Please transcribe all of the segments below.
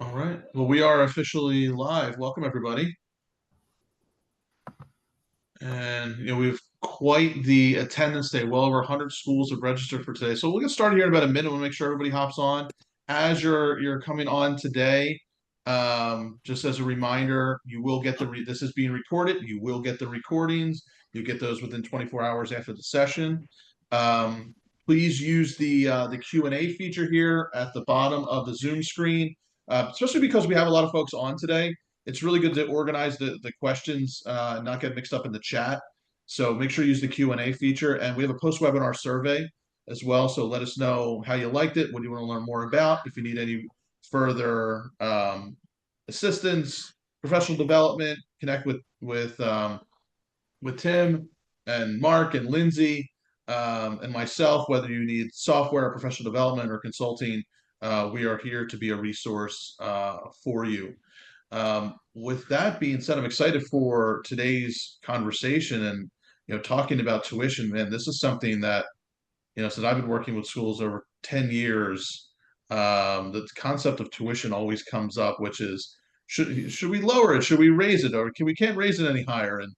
All right. Well, we are officially live. Welcome, everybody. And we have quite the attendance day. Well over 100 schools have registered for today. So we'll get started here in about a minute. We'll make sure everybody hops on. As you're coming on today, just as a reminder, you will get this is being recorded. You will get the recordings. You get those within 24 hours after the session. Please use the Q&A feature here at the bottom of the Zoom screen, especially because we have a lot of folks on today. It's really good to organize the questions, not get mixed up in the chat. So make sure you use the Q&A feature. And we have a post-webinar survey as well. So let us know how you liked it, what you want to learn more about, if you need any further assistance, professional development, connect with Tim and Mark and Lindsey and myself, whether you need software or professional development or consulting, we are here to be a resource for you. With that being said, I'm excited for today's conversation and talking about tuition. Man, this is something that since I've been working with schools over 10 years, the concept of tuition always comes up, which is should we lower it? Should we raise it? Or we can't raise it any higher? And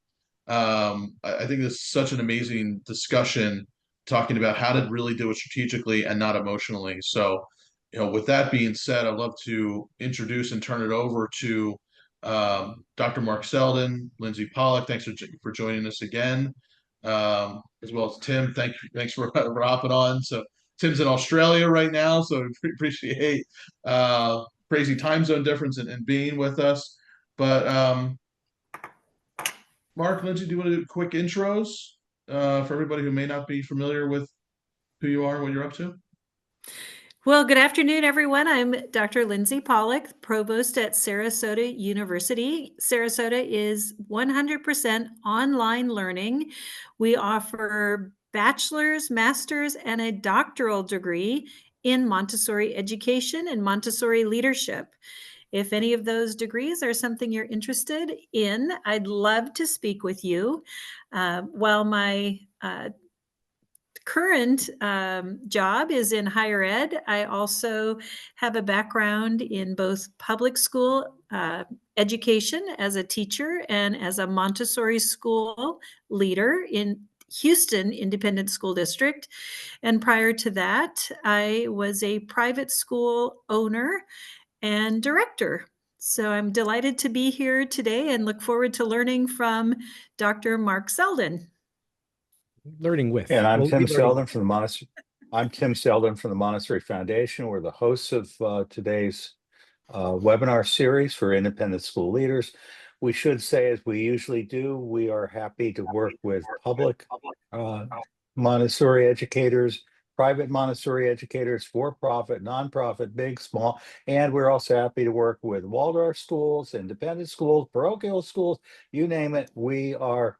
I think this is such an amazing discussion talking about how to really do it strategically and not emotionally. So, with that being said, I'd love to introduce and turn it over to Dr. Marc Seldin, Lindsey Pollock. Thanks for joining us again, as well as Tim. Thanks for hopping on. So Tim's in Australia right now, so appreciate crazy time zone difference and being with us. But Mark, Lindsey, do you want to do quick intros for everybody who may not be familiar with who you are and what you're up to? Well, good afternoon, everyone. I'm Dr. Lindsey Pollock, Provost at Sarasota University. Sarasota is 100% online learning. We offer bachelor's, master's, and a doctoral degree in Montessori education and Montessori leadership. If any of those degrees are something you're interested in, I'd love to speak with you. While my current job is in higher ed, I also have a background in both public school education as a teacher and as a Montessori school leader in Houston Independent School District. And prior to that, I was a private school owner and director. So I'm delighted to be here today and look forward to learning from Dr. Marc Seldin. Learning with. And I'm Tim Seldin from the Montessori. I'm Tim Seldin from the Montessori Foundation. We're the hosts of today's webinar series for independent school leaders. We should say, as we usually do, we are happy to work with public Montessori educators, private Montessori educators, for-profit, nonprofit, big, small, and we're also happy to work with Waldorf schools, independent schools, parochial schools, you name it. We are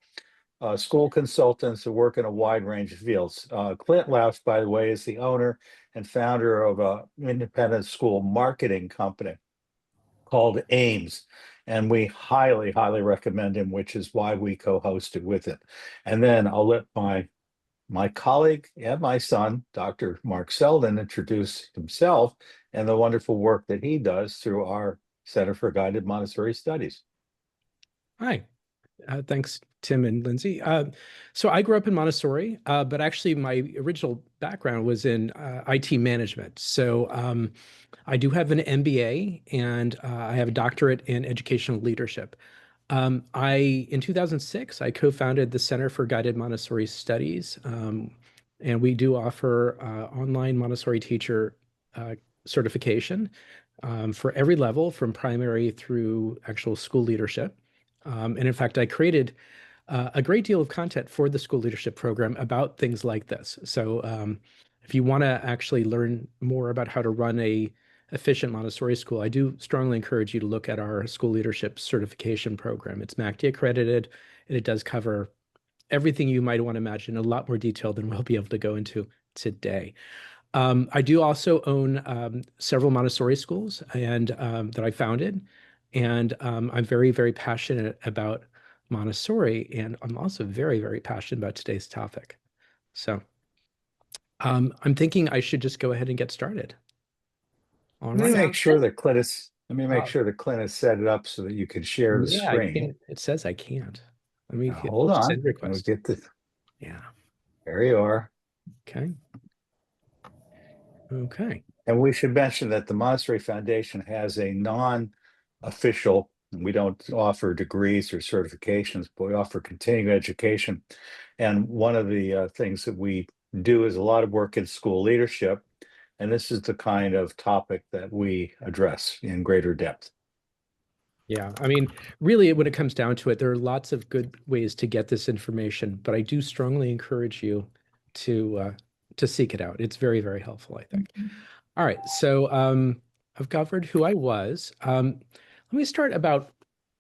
school consultants who work in a wide range of fields. Clint Laus, by the way, is the owner and founder of an independent school marketing company called AIMS. And we highly, highly recommend him, which is why we co-hosted with it. And then I'll let my colleague and my son, Dr. Marc Seldin, introduce himself and the wonderful work that he does through our Center for Guided Montessori Studies. Hi. Thanks, Tim and Lindsey. So I grew up in Montessori, but actually my original background was in IT management. So I do have an MBA and I have a doctorate in educational leadership. In 2006, I co-founded the Center for Guided Montessori Studies, and we do offer online Montessori teacher certification for every level, from primary through actual school leadership. And in fact, I created a great deal of content for the school leadership program about things like this. So if you want to actually learn more about how to run a efficient Montessori school, I do strongly encourage you to look at our school leadership certification program. It's MACD accredited, and it does cover everything you might want to imagine in a lot more detail than we'll be able to go into today. I do also own several Montessori schools and that I founded, and I'm very, very passionate about Montessori, and I'm also very, very passionate about today's topic. So I'm thinking I should just go ahead and get started. Let me make sure that Clint Let me make sure that Clint has set it up so that you can share the Yeah, I screen. can't. It says I can't. Let me Now, hold on. send Let me request. get the. Yeah. There you are. Okay. Okay. And we should mention that the Montessori Foundation has a non-official, we don't offer degrees or certifications, but we offer continuing education. And one of the things that we do is a lot of work in school leadership. And this is the kind of topic that we address in greater depth. Yeah, I mean, really, when it comes down to it, there are lots of good ways to get this information, but I do strongly encourage you to seek it out. It's very, very helpful, I think. All right, so I've covered who I was. Let me start about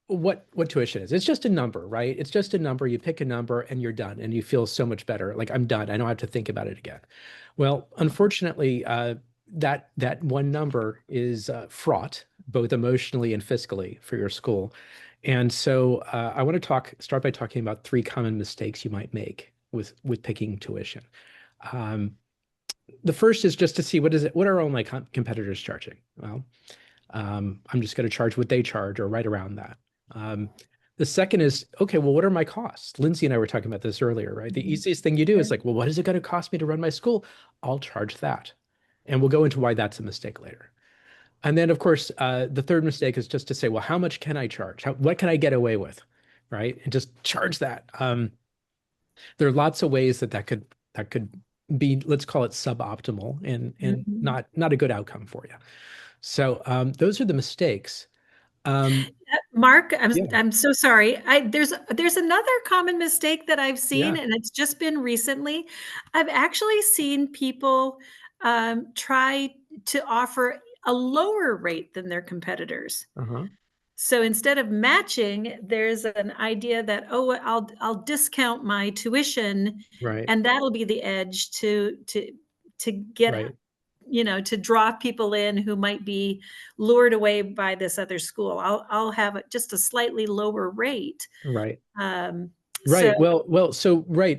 what tuition is. It's just a number, right? It's just a number. You pick a number and you're done, and you feel so much better. Like, I'm done. I don't have to think about it again. Well, unfortunately, that one number is fraught, both emotionally and fiscally, for your school. And so I want to start by talking about 3 common mistakes you might make with picking tuition. The first is just to see what are all my competitors charging? Well, I'm just going to charge what they charge or right around that. The second is, okay, well, what are my costs? Lindsey and I were talking about this earlier, right? The easiest thing you do is like, well, what is it going to cost me to run my school? I'll charge that. And we'll go into why that's a mistake later. And then, of course, the third mistake is just to say, well, how much can I charge? What can I get away with, right? And just charge that. There are lots of ways that could be, let's call it suboptimal and not a good outcome for you. So those are the mistakes. Marc, Yeah. I'm so sorry. There's another common mistake that I've seen, Yeah. and it's just been recently. I've actually seen people try to offer a lower rate than their competitors. Uh-huh. So instead of matching, there's an idea that, oh, I'll discount my tuition, Right. and that'll be the edge to get Right. to draw people in who might be lured away by this other school. I'll have just a slightly lower rate. Right. Um, Right. So,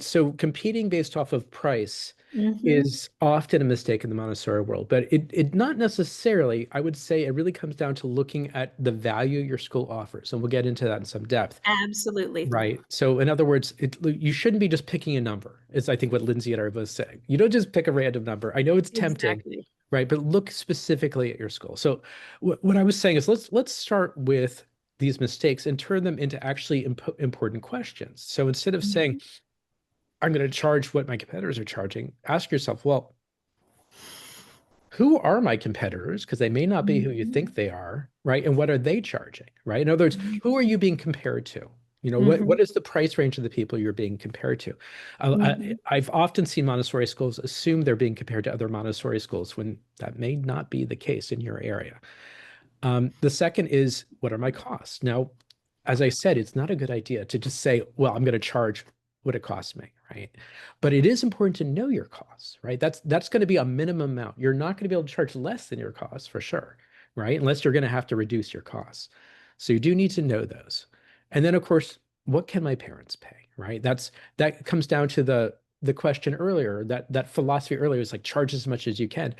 So competing based off of price mhm. is often a mistake in the Montessori world, but it not necessarily. I would say it really comes down to looking at the value your school offers, and we'll get into that in some depth. Absolutely. Right. So in other words, you shouldn't be just picking a number, is I think what Lindsey and I are both saying. You don't just pick a random number. I know it's tempting, Exactly. right? But look specifically at your school. So what I was saying is let's start with these mistakes and turn them into actually important questions. So instead of saying, I'm going to charge what my competitors are charging, ask yourself, well, who are my competitors? Because they may not be who you think they are, right? And what are they charging, right? In other words, who are you being compared to? You know, what is the price range of the people you're being compared to? I've often seen Montessori schools assume they're being compared to other Montessori schools when that may not be the case in your area. The second is, what are my costs? Now, as I said, it's not a good idea to just say, well, I'm going to charge what it costs me, right? But it is important to know your costs, right? That's going to be a minimum amount. You're not going to be able to charge less than your costs for sure, right? Unless you're going to have to reduce your costs. So you do need to know those. And then, of course, what can my parents pay, right? That comes down to the question earlier, that philosophy earlier is like, charge as much as you can.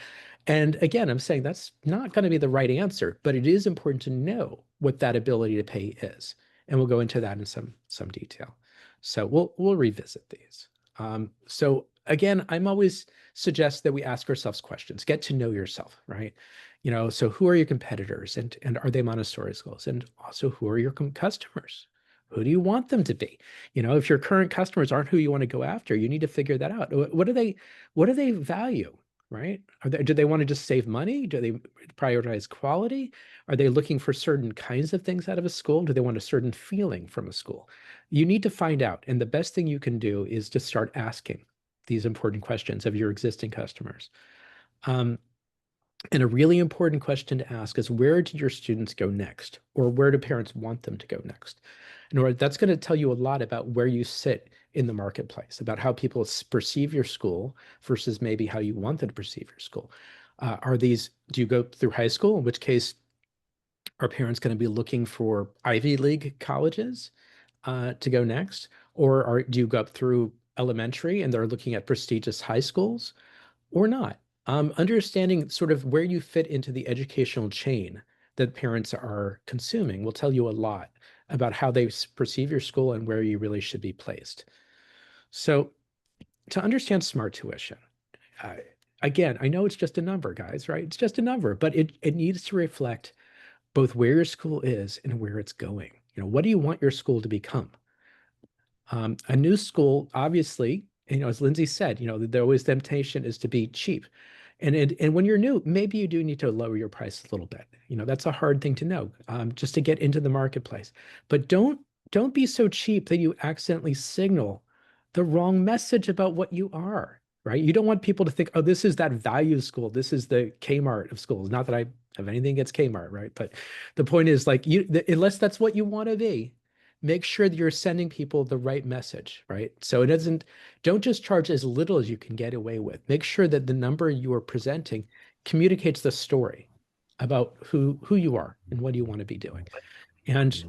And again, I'm saying that's not going to be the right answer, but it is important to know what that ability to pay is. And we'll go into that in some detail. So we'll revisit these. So again, I'm always suggest that we ask ourselves questions, get to know yourself, right? You know, so who are your competitors and are they Montessori schools? And also, who are your customers? Who do you want them to be? You know, if your current customers aren't who you want to go after, you need to figure that out. What do they value, right? Do they want to just save money? Do they prioritize quality? Are they looking for certain kinds of things out of a school? Do they want a certain feeling from a school? You need to find out. And the best thing you can do is to start asking these important questions of your existing customers. And a really important question to ask is, where do your students go next? Or where do parents want them to go next? And that's going to tell you a lot about where you sit in the marketplace, about how people perceive your school versus maybe how you want them to perceive your school. Do you go through high school? In which case, are parents going to be looking for Ivy League colleges to go next? Or do you go up through elementary and they're looking at prestigious high schools or not? Understanding sort of where you fit into the educational chain that parents are consuming will tell you a lot about how they perceive your school and where you really should be placed. So to understand smart tuition, uh, again, I know it's just a number, guys, right? It's just a number, but it needs to reflect both where your school is and where it's going. What do you want your school to become? A new school, obviously, as Lindsay said, the always temptation is to be cheap. And when you're new, maybe you do need to lower your price a little bit. That's a hard thing to know, just to get into the marketplace. But don't be so cheap that you accidentally signal the wrong message about what you are, right? You don't want people to think, oh, this is that value school. This is the Kmart of schools. Not that I have anything against Kmart, right? But the point is, like, unless that's what you want to be, make sure that you're sending people the right message, right? So don't just charge as little as you can get away with. Make sure that the number you are presenting communicates the story about who you are and what you want to be doing. And,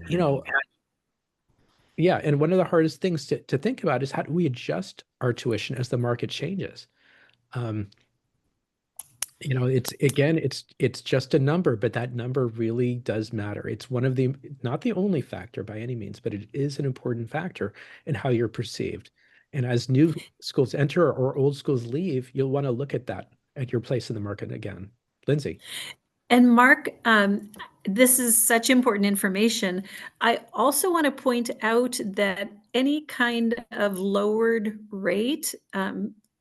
yeah, and one of the hardest things to think about is how do we adjust our tuition as the market changes? It's just a number, but that number really does matter. It's not the only factor by any means, but it is an important factor in how you're perceived. And as new schools enter or old schools leave, you'll want to look at that at your place in the market again. Lindsay. And Marc, this is such important information. I also want to point out that any kind of lowered rate,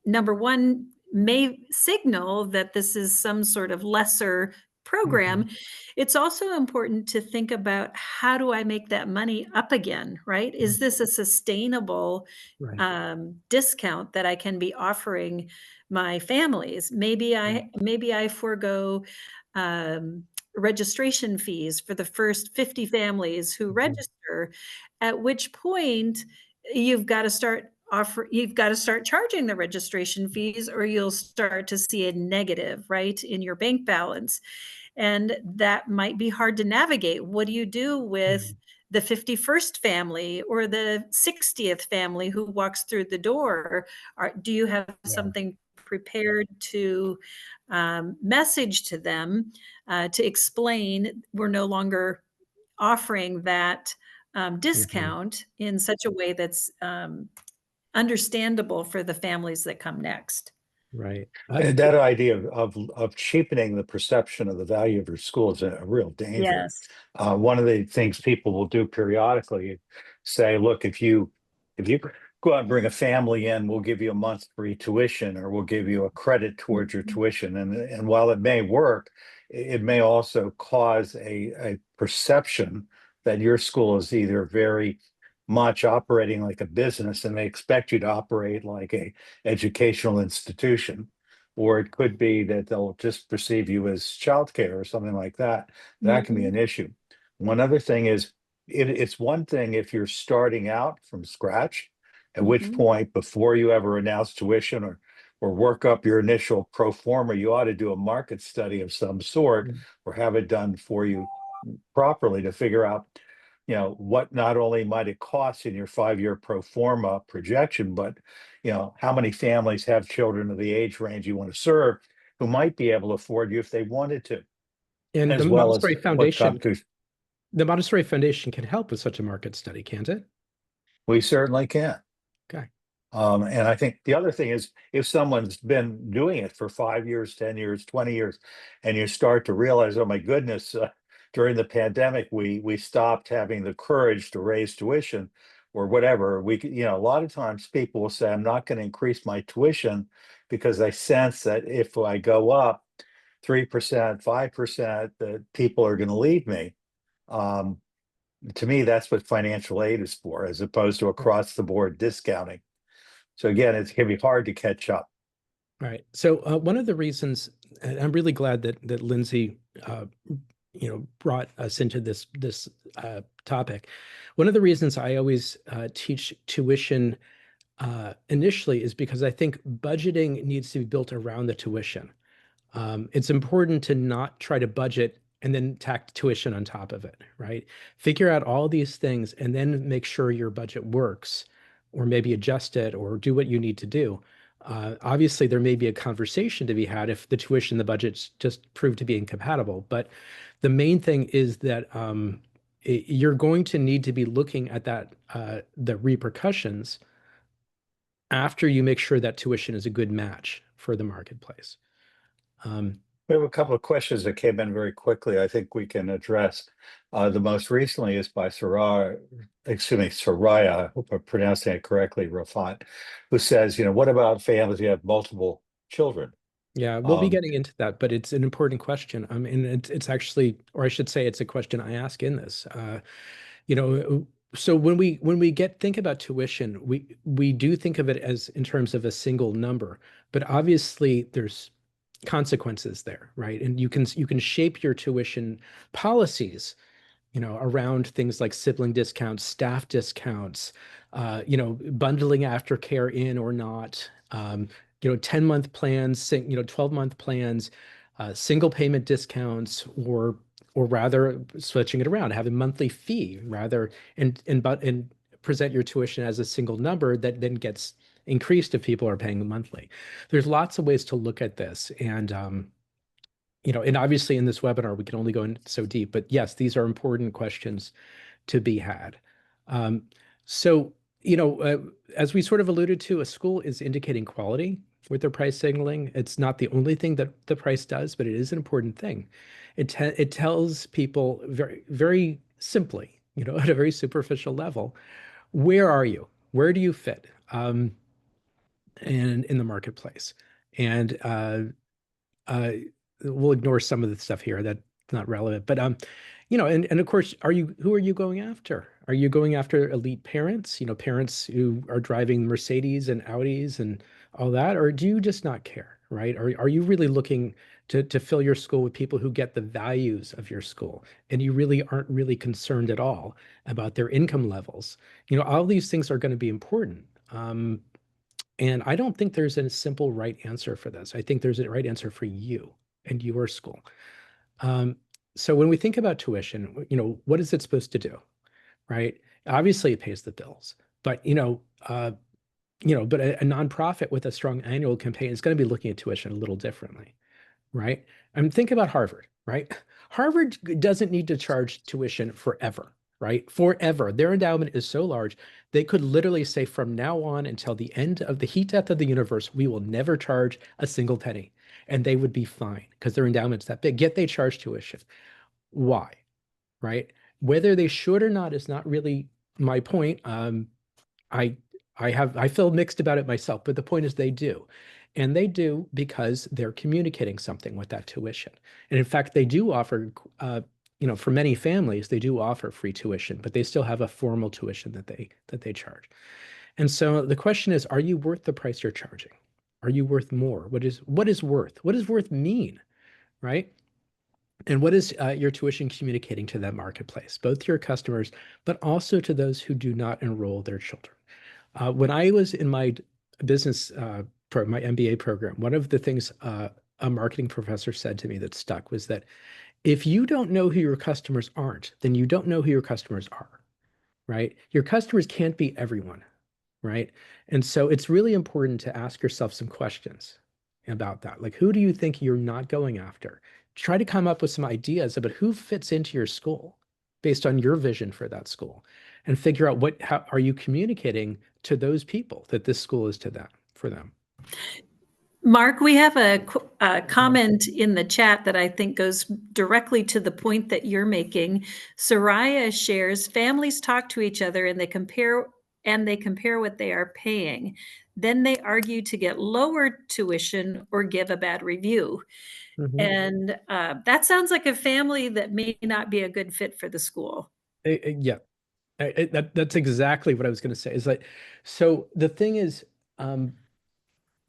number one, may signal that this is some sort of lesser program. Mm-hmm. It's also important to think about, how do I make that money up again, right? Is this a sustainable discount that I can be offering my families? Maybe I forego registration fees for the first 50 families who register, at which point you've got to start charging the registration fees, or you'll start to see a negative, right, in your bank balance. And that might be hard to navigate. What do you do with the 51st family or the 60th family who walks through the door? Do you have something prepared to message to them to explain we're no longer offering that discount in such a way that's understandable for the families that come next? Right. And that idea of cheapening the perception of the value of your school is a real danger. Yes. One of the things people will do periodically, say, look, if you go out and bring a family in, we'll give you a month's free tuition, or we'll give you a credit towards your tuition. And while it may work, it may also cause a perception that your school is either very much operating like a business and they expect you to operate like a educational institution, or it could be that they'll just perceive you as childcare or something like that. That can be an issue. One other thing is, it's one thing if you're starting out from scratch, at which point, before you ever announce tuition or work up your initial pro forma, you ought to do a market study of some sort, or have it done for you properly to figure out, what not only might it cost in your 5-year pro forma projection, but, how many families have children of the age range you want to serve who might be able to afford you if they wanted to. And as the well Montessori as Foundation, the Montessori Foundation can help with such a market study, can't it? We certainly can. Okay. And I think the other thing is, if someone's been doing it for 5 years, 10 years, 20 years, and you start to realize, oh my goodness, during the pandemic, we stopped having the courage to raise tuition or whatever. A lot of times people will say, I'm not going to increase my tuition because I sense that if I go up 3%, 5%, that people are going to leave me. To me, that's what financial aid is for, as opposed to across the board discounting. So again, it can be hard to catch up. Right. So one of the reasons, and I'm really glad that Lindsay, brought us into this topic. One of the reasons I always teach tuition initially is because I think budgeting needs to be built around the tuition. It's important to not try to budget and then tack tuition on top of it, right? Figure out all these things and then make sure your budget works, or maybe adjust it or do what you need to do. Obviously, there may be a conversation to be had if the tuition, the budgets just prove to be incompatible. But the main thing is that you're going to need to be looking at that the repercussions after you make sure that tuition is a good match for the marketplace. We have a couple of questions that came in very quickly. I think we can address. The most recently is by Soraya, I hope I'm pronouncing it correctly, Rafat, who says, what about families who have multiple children? Yeah, we'll be getting into that, but it's an important question. I mean, it's actually, or I should say, it's a question I ask in this. So when we think about tuition, we do think of it as in terms of a single number, but obviously there's consequences there, right? And you can shape your tuition policies, around things like sibling discounts, staff discounts, bundling aftercare in or not, 10-month plans, 12-month plans, single payment discounts, or rather switching it around, have a monthly fee rather, and present your tuition as a single number that then gets increased if people are paying monthly. There's lots of ways to look at this. And, and obviously in this webinar, we can only go in so deep, but yes, these are important questions to be had. So, as we sort of alluded to, a school is indicating quality with their price signaling. It's not the only thing that the price does, but it is an important thing. It tells people very, very simply, at a very superficial level, where are you? Where do you fit? And in the marketplace. And we'll ignore some of the stuff here that's not relevant. But and of course, who are you going after? Are you going after elite parents, parents who are driving Mercedes and Audis and all that? Or do you just not care, right? Are you really looking to fill your school with people who get the values of your school, and you really aren't really concerned at all about their income levels? All these things are going to be important. And I don't think there's a simple right answer for this. I think there's a right answer for you and your school. So when we think about tuition, what is it supposed to do, right? Obviously, it pays the bills, but but a nonprofit with a strong annual campaign is going to be looking at tuition a little differently, right? I mean, think about Harvard, right? Harvard doesn't need to charge tuition forever, right? Forever. Their endowment is so large, they could literally say from now on until the end of the heat death of the universe, we will never charge a single penny. And they would be fine because their endowment's that big, yet they charge tuition. Why, right? Whether they should or not is not really my point. I feel mixed about it myself, but the point is they do. And they do because they're communicating something with that tuition. And in fact, they do offer, for many families, they do offer free tuition, but they still have a formal tuition that they charge. And so the question is, are you worth the price you're charging? Are you worth more? What is worth? What does worth mean, right? And what is your tuition communicating to that marketplace, both to your customers, but also to those who do not enroll their children? When I was in my business my MBA program, one of the things a marketing professor said to me that stuck was that if you don't know who your customers aren't, then you don't know who your customers are, right? Your customers can't be everyone, right? And so it's really important to ask yourself some questions about that. Like, who do you think you're not going after? Try to come up with some ideas about who fits into your school based on your vision for that school, and figure out how are you communicating to those people that this school is for them. Mark, we have a comment in the chat that I think goes directly to the point that you're making. Soraya shares, families talk to each other and they compare what they are paying. Then they argue to get lower tuition or give a bad review. Mm-hmm. And that sounds like a family that may not be a good fit for the school. Yeah, that's exactly what I was going to say. Is like, so the thing is,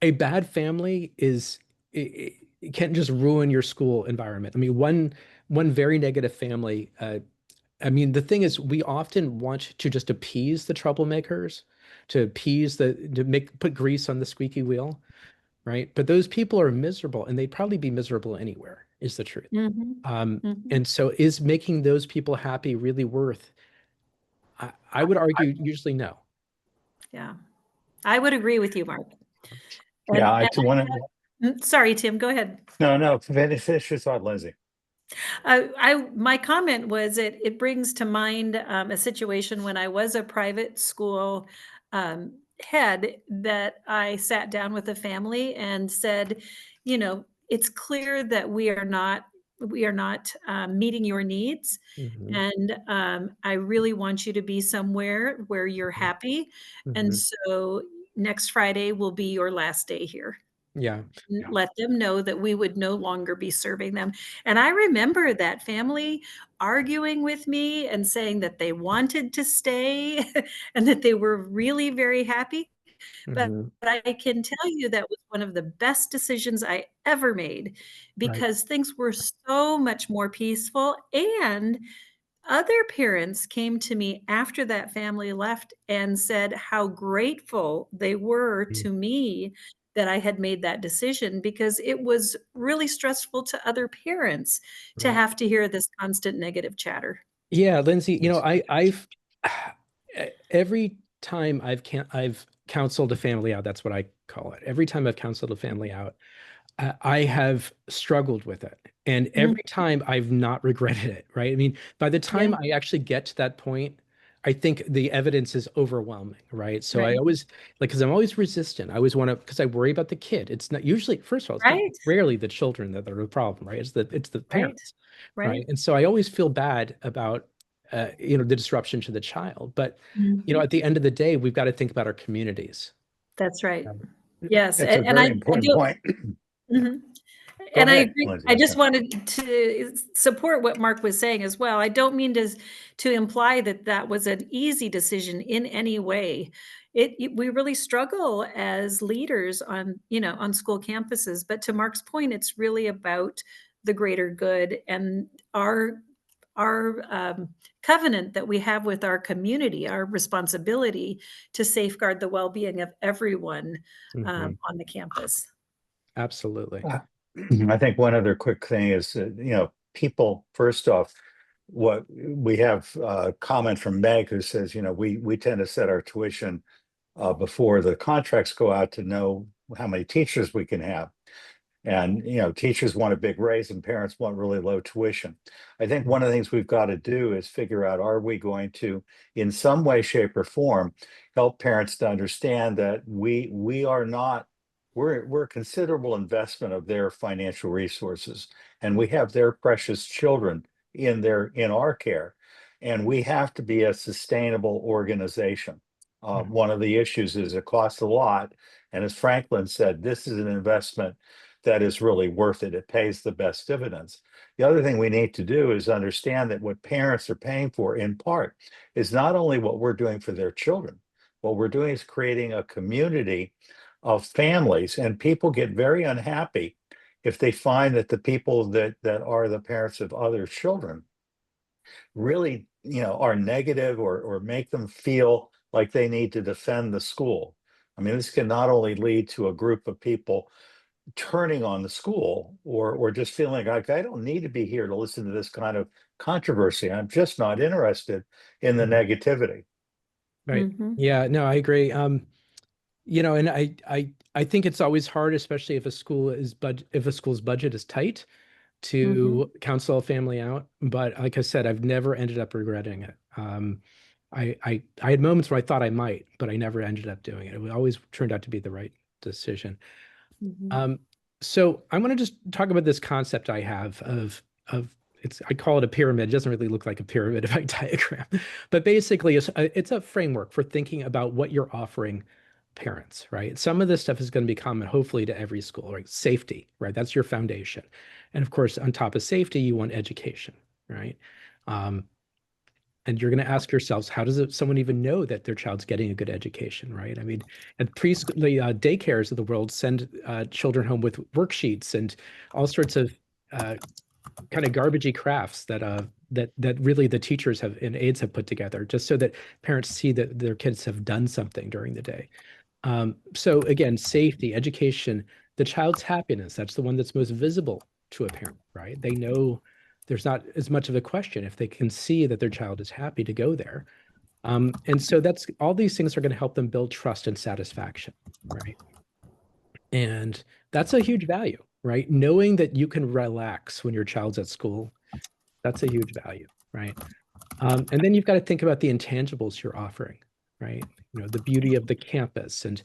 a bad family it can't just ruin your school environment. I mean, one very negative family. I mean, the thing is, we often want to just appease the troublemakers, put grease on the squeaky wheel, right? But those people are miserable, and they'd probably be miserable anywhere, is the truth. Mm-hmm. And so, is making those people happy really worth? I would argue usually no. Yeah, I would agree with you, Mark. Yeah, And, I want to, sorry, Tim, go ahead. no, finish your thought, Lindsay. My comment was it brings to mind a situation when I was a private school head, that I sat down with a family and said, it's clear that we are not meeting your needs, Mhm. and I really want you to be somewhere where you're happy, and Mhm. so next Friday will be your last day here. Yeah. Let them know that we would no longer be serving them. And I remember that family arguing with me and saying that they wanted to stay and that they were really very happy. But Mhm. I can tell you that was one of the best decisions I ever made, Right. because things were so much more peaceful, and other parents came to me after that family left and said how grateful they were Mm. to me that I had made that decision, because it was really stressful to other parents to Right. have to hear this constant negative chatter. Yeah, Lindsay, I've every time I've counseled a family out, that's what I call it. Every time I've counseled a family out, I have struggled with it. And Mhm. every time I've not regretted it, right? I mean, by the time Yeah, I actually get to that point, I think the evidence is overwhelming, right? So I right, always because I'm always resistant. I always want to, because I worry about the kid. It's not usually, first of all, it's not right, rarely the children that are the problem, right? It's the right, parents, right. right? And so I always feel bad about the disruption to the child. But Mhm. at the end of the day, we've got to think about our communities. That's right. Um, Yes, It's a and I very important do. point. Mhm. Go And I ahead, agree. Lindsay. I I'm just sorry. wanted to support what Mark was saying as well. I don't mean to imply that that was an easy decision in any way. We really struggle as leaders on school campuses, but to Mark's point, it's really about the greater good and our covenant that we have with our community, our responsibility to safeguard the well-being of everyone Mhm. on the campus. Absolutely. Uh, I think one other quick thing is, people, first off, what we have a comment from Meg who says, we tend to set our tuition before the contracts go out to know how many teachers we can have. And, teachers want a big raise and parents want really low tuition. I think one of the things we've got to do is figure out, are we going to, in some way, shape, or form, help parents to understand that we are not, we're a considerable investment of their financial resources, and we have their precious children in our care, and we have to be a sustainable organization. One of the issues is it costs a lot, and as Franklin said, this is an investment that is really worth it. It pays the best dividends. The other thing we need to do is understand that what parents are paying for, in part, is not only what we're doing for their children. What we're doing is creating a community of families, and people get very unhappy if they find that the people that are the parents of other children really, are negative or make them feel like they need to defend the school. I mean, this can not only lead to a group of people turning on the school or just feeling like I don't need to be here to listen to this kind of controversy. I'm just not interested in the Mhm. negativity. Right. Mhm. Yeah, no, I agree. And I think it's always hard, especially if a school's budget is tight, Mhm. to counsel a family out. But like I said, I've never ended up regretting it. I had moments where I thought I might, but I never ended up doing it. It always turned out to be the right decision. Mhm. Um, so I want to just talk about this concept I have of I call it a pyramid. It doesn't really look like a pyramid if I diagram, but basically it's a framework for thinking about what you're offering parents, right? Some of this stuff is going to be common, hopefully, to every school, right? Safety, right? That's your foundation. And of course, on top of safety, you want education, right? Um, and you're going to ask yourselves, how does someone even know that their child's getting a good education, right? I mean, at preschool, the daycares of the world send children home with worksheets and all sorts of uh, kind of garbagey crafts that really the teachers have and aides have put together, just so that parents see that their kids have done something during the day. So again, safety, education, the child's happiness, that's the one that's most visible to a parent, right? They know there's not as much of a question if they can see that their child is happy to go there. And so that's all these things are going to help them build trust and satisfaction, right? And that's a huge value, right? Knowing that you can relax when your child's at school, that's a huge value, right? And then you've got to think about the intangibles you're offering, right? The beauty of the campus and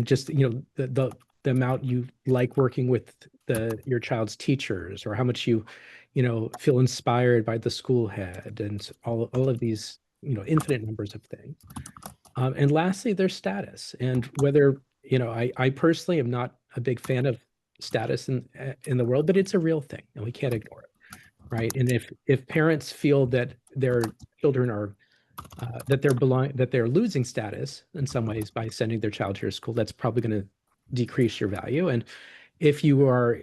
just the amount you like working with your child's teachers, or how much you feel inspired by the school head, and all of these infinite numbers of things. And lastly, their status, and whether I personally am not a big fan of status in the world, but it's a real thing and we can't ignore it, right? And if parents feel that their children are that they're losing status in some ways by sending their child to your school, that's probably going to decrease your value. And if you are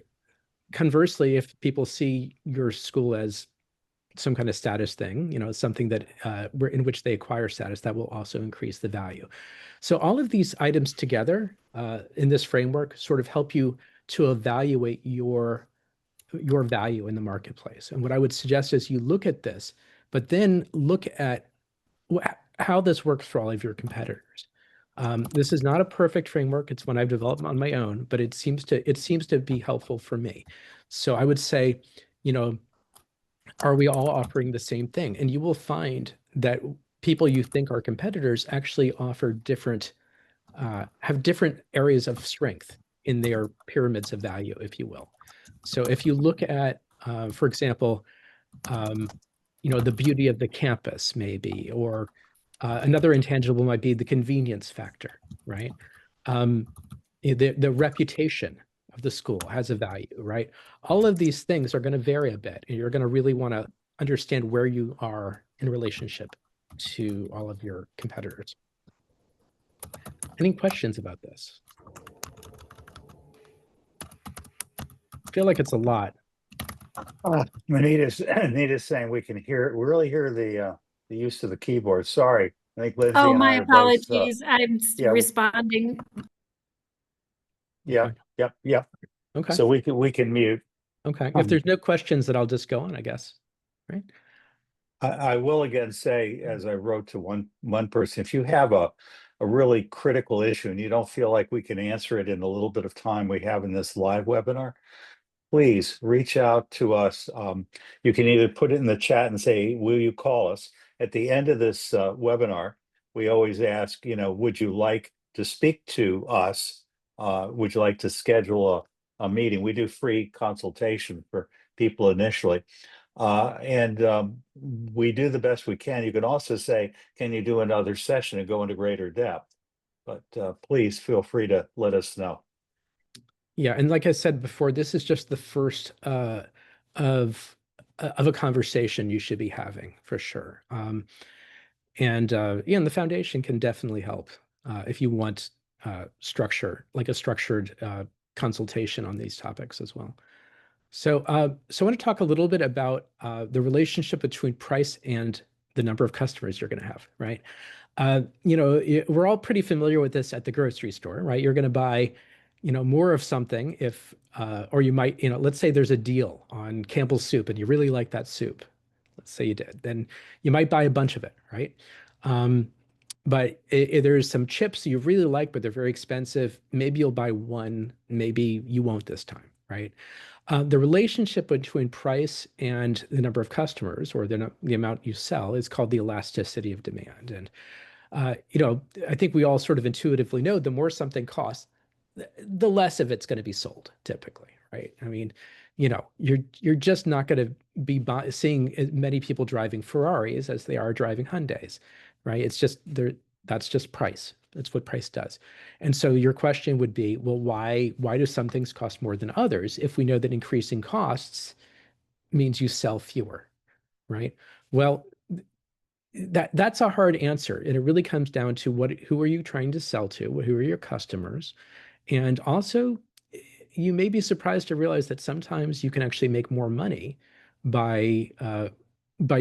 conversely, if people see your school as some kind of status thing, something that in which they acquire status, that will also increase the value. So all of these items together in this framework sort of help you to evaluate your value in the marketplace. And what I would suggest is you look at this, but then look at how this works for all of your competitors. This is not a perfect framework. It's one I've developed on my own, but it seems to be helpful for me. So I would say, are we all offering the same thing? And you will find that people you think are competitors actually offer have different areas of strength in their pyramids of value, if you will. So if you look at, for example, the beauty of the campus, maybe, or another intangible might be the convenience factor, right? The reputation of the school has a value, right? All of these things are going to vary a bit, and you're going to really want to understand where you are in relationship to all of your competitors. Any questions about this? I feel like it's a lot. Anita's saying we really hear the use of the keyboard. Sorry. I think Lindsay Oh, and my I are both, apologies. I'm yeah. responding. Yep. Okay. So we can mute. Okay. If there's no questions, then I'll just go on, I guess. Right. I will again say, as I wrote to one person, if you have a really critical issue and you don't feel like we can answer it in the little bit of time we have in this live webinar, please reach out to us. You can either put it in the chat and say, will you call us? At the end of this webinar, we always ask, would you like to speak to us? Would you like to schedule a meeting? We do free consultation for people initially. And we do the best we can. You can also say, can you do another session and go into greater depth? But please feel free to let us know. Yeah, and like I said before, this is just the first of a conversation you should be having, for sure. And the foundation can definitely help if you want structure, like a structured consultation on these topics as well. So I want to talk a little bit about the relationship between price and the number of customers you're going to have, right? We're all pretty familiar with this at the grocery store, right? You're going to buy, more of something or you might, let's say there's a deal on Campbell's soup and you really like that soup. Let's say you did, then you might buy a bunch of it, right? But there's some chips you really like, but they're very expensive. Maybe you'll buy one, maybe you won't this time, right? The relationship between price and the number of customers, or the amount you sell, is called the elasticity of demand. And I think we all sort of intuitively know the more something costs, the less of it's going to be sold, typically, right? I mean, you're just not going to be seeing as many people driving Ferraris as they are driving Hyundais, right? It's just that's just price. That's what price does. And so your question would be, well, why do some things cost more than others if we know that increasing costs means you sell fewer, right? Well, that's a hard answer. And it really comes down to who are you trying to sell to? Who are your customers? And also, you may be surprised to realize that sometimes you can actually make more money by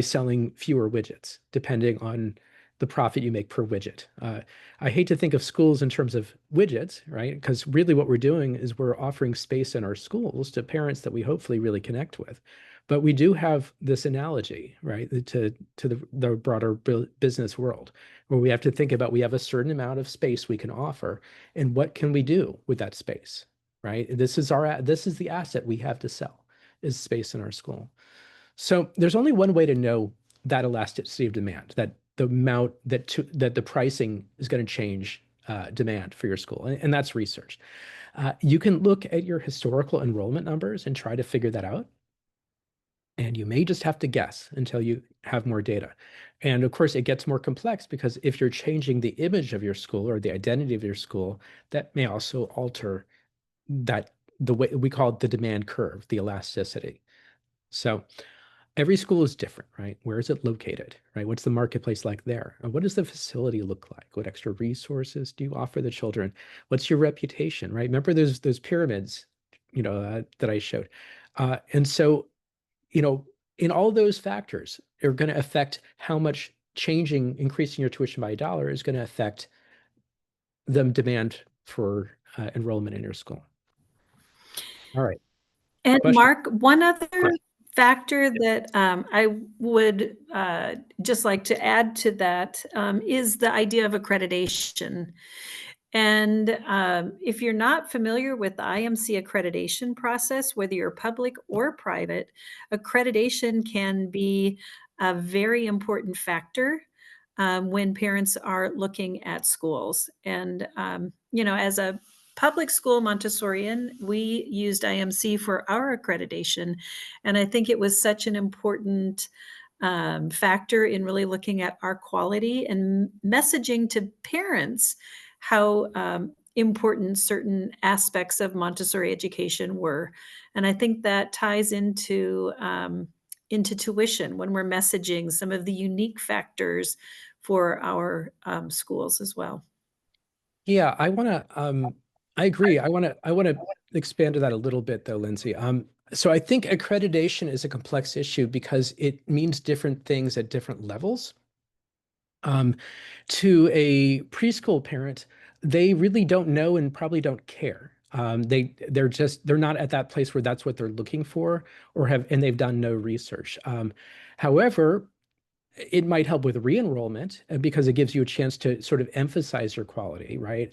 selling fewer widgets, depending on the profit you make per widget. I hate to think of schools in terms of widgets, right? Because really what we're doing is we're offering space in our schools to parents that we hopefully really connect with. But we do have this analogy, right, to the broader business world, where we have to think about we have a certain amount of space we can offer, and what can we do with that space, right? This is the asset we have to sell, is space in our school. So there's only one way to know that elasticity of demand, that the amount that the pricing is going to change demand for your school, and that's research. You can look at your historical enrollment numbers and try to figure that out. And you may just have to guess until you have more data. And of course, it gets more complex because if you're changing the image of your school or the identity of your school, that may also alter the way we call it the demand curve, the elasticity. So every school is different, right? Where is it located, right? What's the marketplace like there? And what does the facility look like? What extra resources do you offer the children? What's your reputation, right? Remember those pyramids, that I showed. And so, in all those factors are going to affect how much increasing your tuition by $1 is going to affect the demand for enrollment in your school. All right. And Question. Mark, one other factor that I would just like to add to that is the idea of accreditation. And if you're not familiar with the IMC accreditation process, whether you're public or private, accreditation can be a very important factor when parents are looking at schools. And, as a public school Montessorian, we used IMC for our accreditation. And I think it was such an important factor in really looking at our quality and messaging to parents how important certain aspects of Montessori education were. And I think that ties into tuition when we're messaging some of the unique factors for our schools as well. Yeah, I agree. I want to expand to that a little bit though, Lindsey. So I think accreditation is a complex issue because it means different things at different levels. To a preschool parent, they really don't know and probably don't care. They're not at that place where that's what they're looking for and they've done no research. However, it might help with re-enrollment because it gives you a chance to sort of emphasize your quality, right?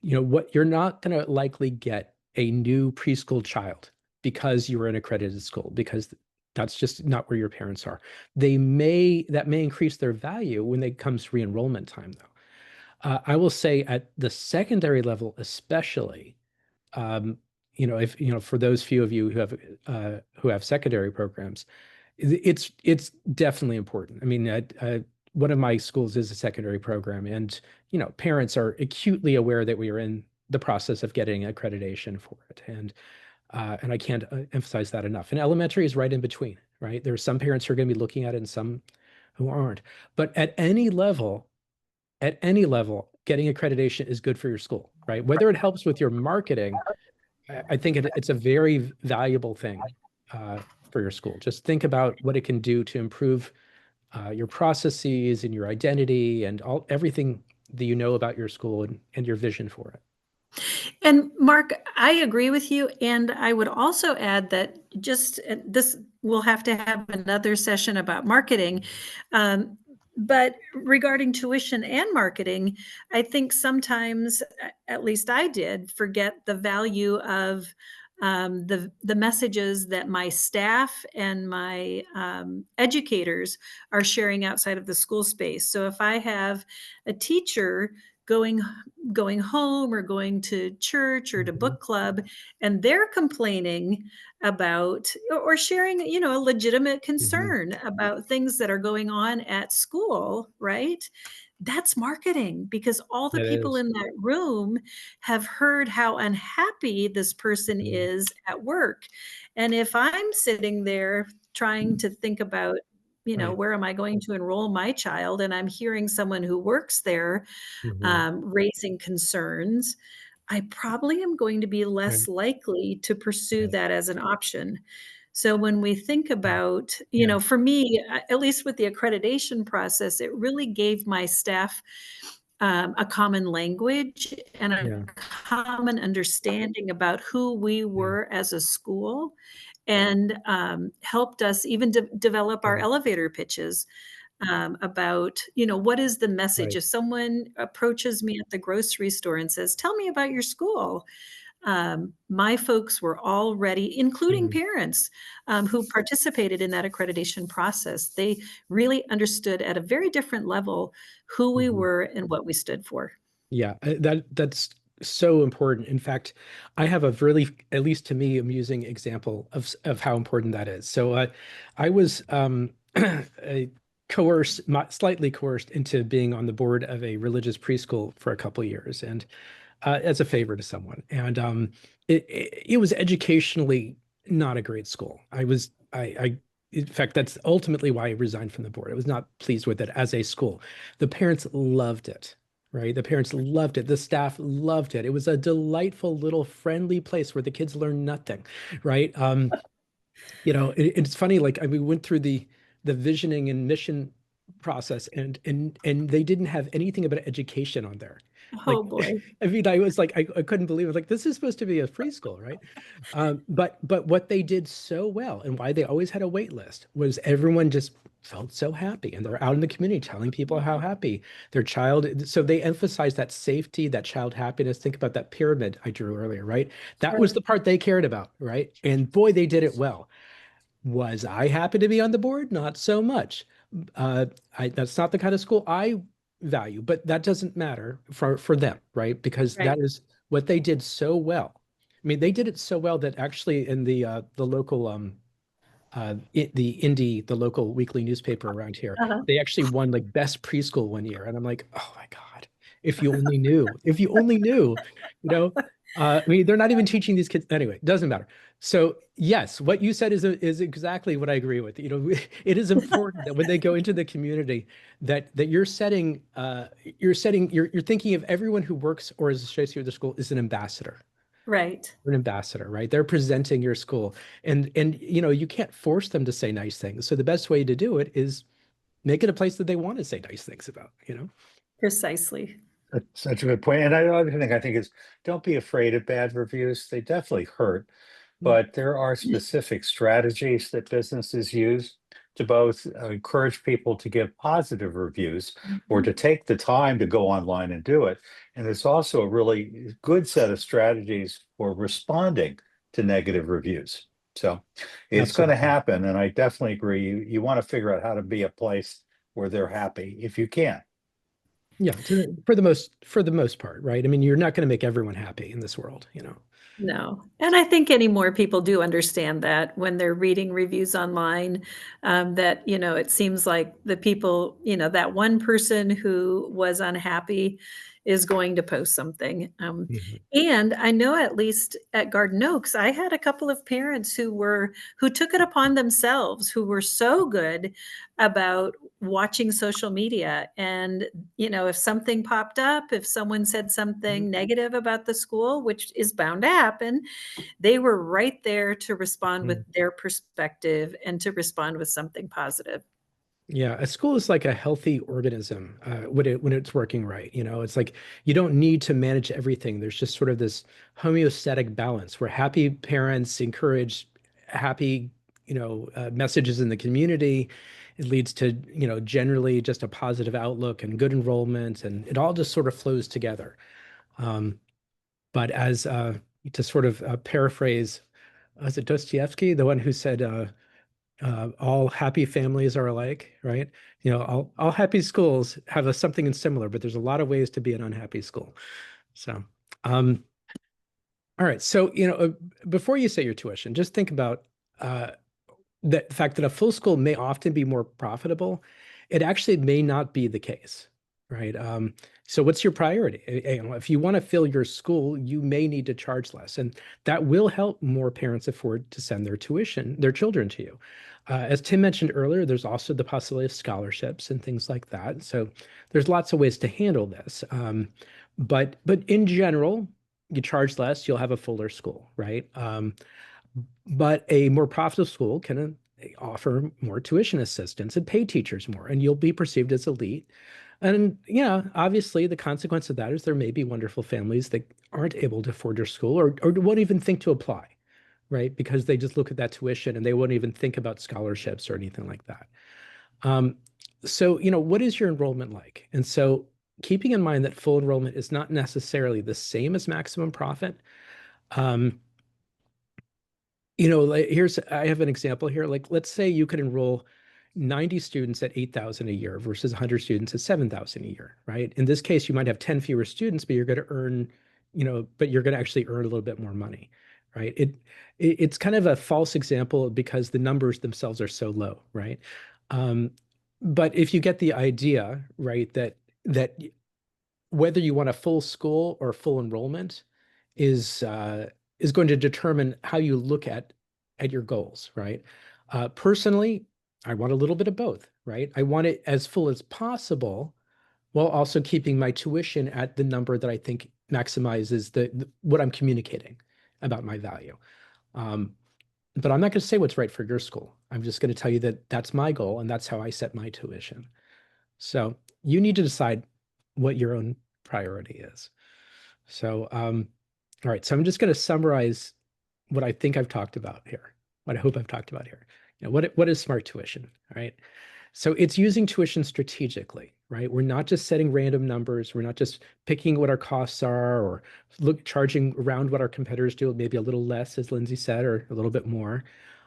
What you're not going to likely get a new preschool child because you're in an accredited school, because that's just not where your parents are. That may increase their value when it comes to re-enrollment time, though. I will say at the secondary level, especially, if for those few of you who have secondary programs, it's definitely important. I mean, one of my schools is a secondary program, and parents are acutely aware that we are in the process of getting accreditation for it, and I can't emphasize that enough. And elementary is right in between, right? There are some parents who are going to be looking at it and some who aren't. But at any level, getting accreditation is good for your school, right? Whether it helps with your marketing, I think it's a very valuable thing for your school. Just think about what it can do to improve your processes and your identity and everything that you know about your school and your vision for it. And Mark, I agree with you. And I would also add that this, we'll have to have another session about marketing. But regarding tuition and marketing, I think sometimes, at least I did, forget the value of the messages that my staff and my educators are sharing outside of the school space. So if I have a teacher going home or going to church or to book club, and they're complaining about or sharing, a legitimate concern about things that are going on at school, right? That's marketing, because all the people in that room have heard how unhappy this person is at work. And if I'm sitting there trying to think about, where am I going to enroll my child? And I'm hearing someone who works there raising concerns, I probably am going to be less likely to pursue that as an option. So when we think about, you know, for me, at least with the accreditation process, it really gave my staff a common language and a Yeah. common understanding about who we were as a school, and helped us even develop our Yeah. elevator pitches about, you know, what is the message? Right. If someone approaches me at the grocery store and says, "Tell me about your school," my folks were all ready, including Mhm. parents who participated in that accreditation process. They really understood at a very different level who we Mhm. were and what we stood for. Yeah, that's so important. In fact, I have a really, at least to me, amusing example of how important that is. So I was coerced, slightly coerced into being on the board of a religious preschool for a couple years, and as a favor to someone. And it was educationally not a great school. In fact, that's ultimately why I resigned from the board. I was not pleased with it as a school. The parents loved it, right? The parents loved it. The staff loved it. It was a delightful little friendly place where the kids learn nothing, right? You know, it's funny, like we went through the visioning and mission process, and they didn't have anything about education on there. Like, Oh boy. I mean, I was like, I couldn't believe it. Like, this is supposed to be a preschool, right? But what they did so well, and why they always had a wait list, was everyone just felt so happy, and they're out in the community telling people how happy their child. So they emphasized that safety, that child happiness. Think about that pyramid I drew earlier, right? That was the part they cared about, right? And boy, they did it well. Was I happy to be on the board? Not so much. That's not the kind of school I value, but that doesn't matter for them, right? Because that Right. is what they did so well. I mean, they did it so well that actually in the local the local weekly newspaper around here, Uh-huh. they actually won like best preschool one year, and I'm like, oh my God, if you only knew, if you only knew, you know. I mean, they're not even teaching these kids anyway. It doesn't matter. So yes, what you said is exactly what I agree with. You know, it is important that when they go into the community, that you're thinking of everyone who works or is associated with the school is an ambassador. Right. An ambassador, right? They're presenting your school, and you know, you can't force them to say nice things. So the best way to do it is make it a place that they want to say nice things about, you know? Precisely. That's such a good point. And another thing I think is don't be afraid of bad reviews. They definitely hurt, but there are specific strategies that businesses use to both encourage people to give positive reviews or to Mhm. take the time to go online and do it. And there's also a really good set of strategies for responding to negative reviews. So it's going to Absolutely. happen. And I definitely agree. You want to figure out how to be a place where they're happy if you can. Yeah, for the most part, right? I mean, you're not going to make everyone happy in this world, you know? No, and I think any more people do understand that when they're reading reviews online, that, you know, it seems like the people, you know, that one person who was unhappy is going to post something. Mhm. And I know at least at Garden Oaks, I had a couple of parents who took it upon themselves, who were so good about watching social media. And, you know, if something popped up, if someone said something negative about the school, which is bound to happen, they were right there to respond with Mm. their perspective and to respond with something positive. Yeah, a school is like a healthy organism when it's working right. You know, it's like you don't need to manage everything. There's just sort of this homeostatic balance where happy parents encourage happy, messages in the community. It leads to, generally just a positive outlook and good enrollment, and it all just sort of flows together. Um, but as to sort of paraphrase, was it Dostoevsky, the one who said, all happy families are alike, right? You know, all happy schools have something in similar, but there's a lot of ways to be an unhappy school. So, um, all right. So, before you say your tuition, just think about uh, the fact that a full school may often be more profitable. It actually may not be the case, right? So what's your priority? If you want to fill your school, you may need to charge less, and that will help more parents afford to send their children to you. As Tim mentioned earlier, there's also the possibility of scholarships and things like that. So there's lots of ways to handle this. But in general, you charge less, you'll have a fuller school, right? But a more profitable school can offer more tuition assistance and pay teachers more, and you'll be perceived as elite. And yeah, obviously the consequence of that is there may be wonderful families that aren't able to afford your school or won't even think to apply, right? Because they just look at that tuition and they won't even think about scholarships or anything like that. So, what is your enrollment like? And so keeping in mind that full enrollment is not necessarily the same as maximum profit. Like I have an example here. Like, let's say you could enroll 90 students at 8,000 a year versus 100 students at 7,000 a year, right? In this case, you might have 10 fewer students, but you're going to earn, but you're going to actually earn a little bit more money, right? It's kind of a false example because the numbers themselves are so low, right? But if you get the idea, right, that whether you want a full school or full enrollment is going to determine how you look at your goals, right? Personally, I want a little bit of both, right? I want it as full as possible while also keeping my tuition at the number that I think maximizes what I'm communicating about my value. But I'm not going to say what's right for your school. I'm just going to tell you that that's my goal and that's how I set my tuition. So you need to decide what your own priority is. So, all right. So I'm just going to summarize what I think I've talked about here, what I hope I've talked about here. What is smart tuition, right? So it's using tuition strategically, right? We're not just setting random numbers. We're not just picking what our costs are or charging around what our competitors do, maybe a little less, as Lindsey said, or a little bit more,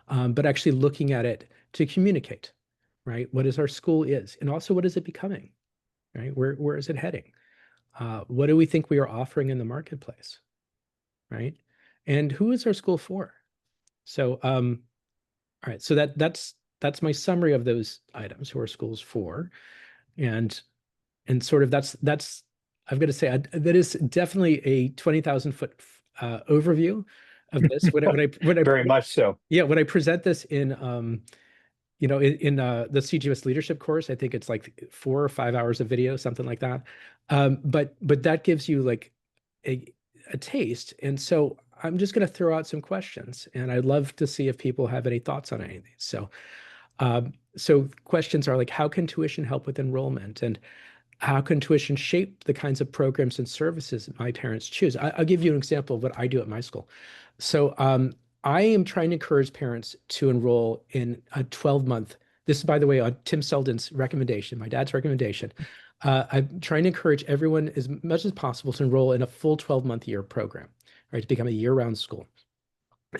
but actually looking at it to communicate, right? What is our school is, and also what is it becoming, right? Where is it heading? What do we think we are offering in the marketplace, right? And who is our school for? So, all right, so that's my summary of those items. Who are schools for, and sort of that's I've got to say that is definitely a 20,000-foot overview of this. When I Very much so. Yeah, when I present this in in the CGS leadership course, I think it's like 4 or 5 hours of video, something like that. But that gives you like a taste, and so I'm just going to throw out some questions, and I'd love to see if people have any thoughts on any of these. So questions are like, how can tuition help with enrollment? And how can tuition shape the kinds of programs and services that my parents choose? I'll give you an example of what I do at my school. So I am trying to encourage parents to enroll in a 12-month. This is, by the way, on Tim Seldin's recommendation, my dad's recommendation. I'm trying to encourage everyone as much as possible to enroll in a full 12-month year program, right, to become a year-round school.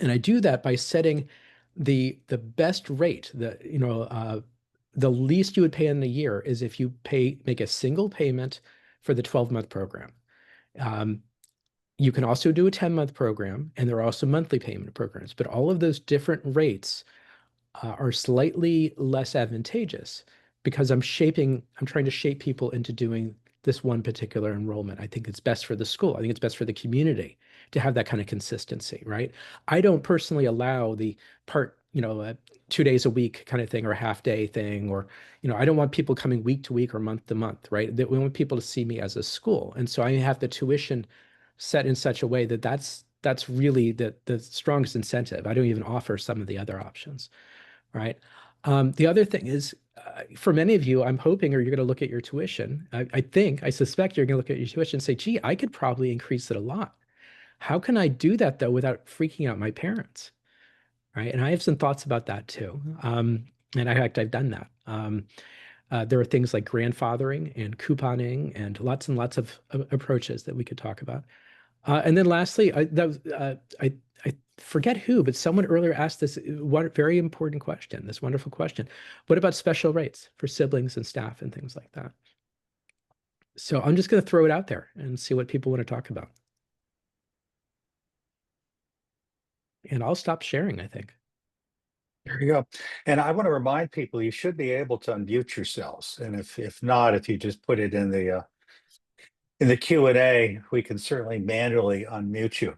And I do that by setting the best rate, the least you would pay in a year is if you make a single payment for the 12-month program. You can also do a 10-month program, and there are also monthly payment programs, but all of those different rates are slightly less advantageous because I'm trying to shape people into doing this one particular enrollment. I think it's best for the school. I think it's best for the community to have that kind of consistency, right? I don't personally allow the part, 2 days a week kind of thing or a half day thing, or, I don't want people coming week to week or month to month, right? We want people to see me as a school. And so I have the tuition set in such a way that that's really the strongest incentive. I don't even offer some of the other options, right? The other thing is, for many of you, I'm hoping, or you're going to look at your tuition. I suspect you're going to look at your tuition and say, gee, I could probably increase it a lot. How can I do that, though, without freaking out my parents? Right. And I have some thoughts about that, too. And I've done that. There are things like grandfathering and couponing and lots of approaches that we could talk about. And then lastly, I forget who, but someone earlier asked this one very important question, this wonderful question. What about special rates for siblings and staff and things like that? So I'm just going to throw it out there and see what people want to talk about. And I'll stop sharing, I think. There you go. And I want to remind people, you should be able to unmute yourselves. And if not, if you just put it in the Q&A, we can certainly manually unmute you.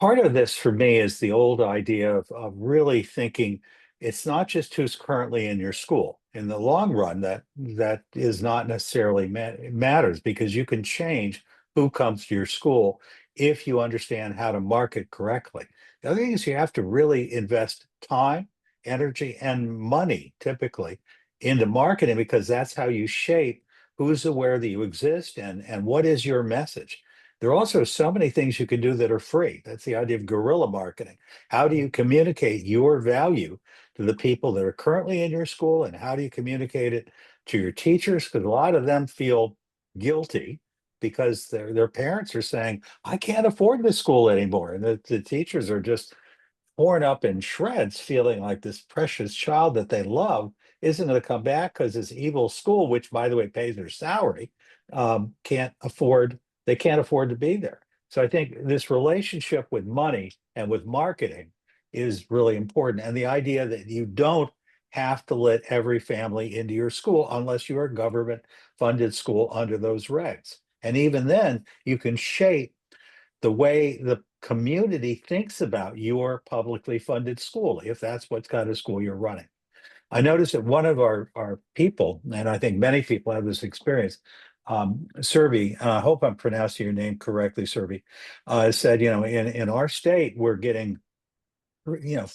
Part of this for me is the old idea of really thinking it's not just who's currently in your school. In the long run, that is not necessarily matters, because you can change who comes to your school if you understand how to market correctly. The other thing is you have to really invest time, energy, and money typically into marketing, because that's how you shape who's aware that you exist and what is your message. There are also so many things you can do that are free. That's the idea of guerrilla marketing. How do you communicate your value to the people that are currently in your school, and how do you communicate it to your teachers? Because a lot of them feel guilty because their parents are saying, I can't afford this school anymore. And the teachers are just torn up in shreds, feeling like this precious child that they love isn't going to come back because this evil school, which by the way pays their salary, they can't afford to be there. So I think this relationship with money and with marketing is really important. And the idea that you don't have to let every family into your school unless you're a government funded school under those regs. And even then, you can shape the way the community thinks about your publicly funded school, if that's what kind of school you're running. I noticed that one of our people, and I think many people have this experience, Serby, and I hope I'm pronouncing your name correctly, Serby, said, in our state, we're getting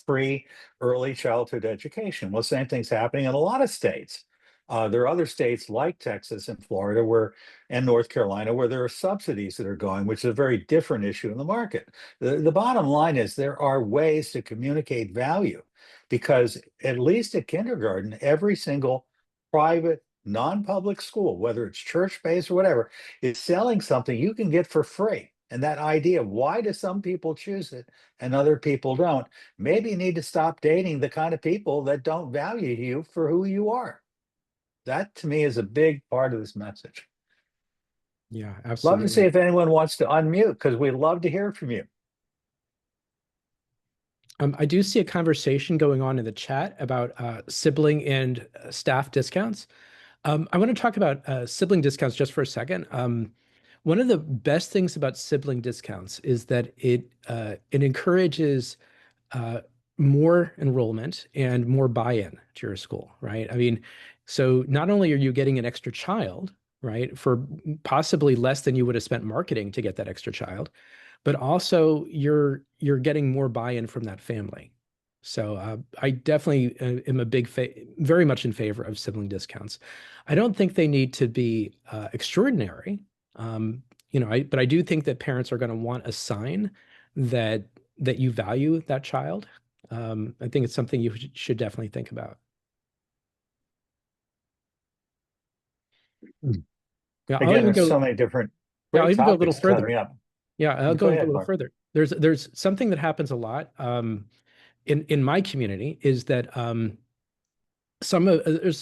free early childhood education. Well, same thing's happening in a lot of states. There are other states like Texas and Florida and North Carolina where there are subsidies that are going, which is a very different issue in the market. The bottom line is there are ways to communicate value, because at least at kindergarten, every single private non-public school, whether it's church-based or whatever, is selling something you can get for free. And that idea of why do some people choose it and other people don't, maybe you need to stop dating the kind of people that don't value you for who you are. That to me is a big part of this message. Yeah, Love absolutely. to see if anyone wants to unmute, because we'd love to hear from you. I do see a conversation going on in the chat about sibling and staff discounts. I want to talk about sibling discounts just for a second. One of the best things about sibling discounts is that it encourages more enrollment and more buy-in to your school, right? I mean, so not only are you getting an extra child, right, for possibly less than you would have spent marketing to get that extra child, but also you're getting more buy-in from that family. So I definitely am very much in favor of sibling discounts. I don't think they need to be extraordinary, but I do think that parents are going to want a sign that you value that child. I think it's something you should definitely think about. Yeah, Again, there's so many different I'll great even go a little topics coming further. up. Yeah, I'll Go go a ahead, little Mark. further. There's something that happens a lot in my community is that so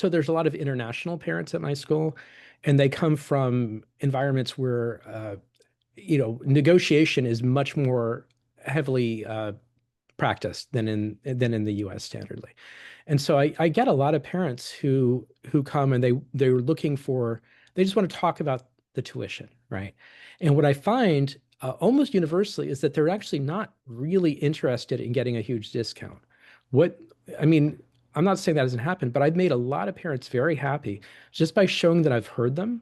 there's a lot of international parents at my school, and they come from environments where negotiation is much more heavily practiced than in the U.S. standardly. And so I get a lot of parents who come and they're looking for, they just want to talk about the tuition, right? And what I find almost universally is that they're actually not really interested in getting a huge discount. I'm not saying that hasn't happened, but I've made a lot of parents very happy just by showing that I've heard them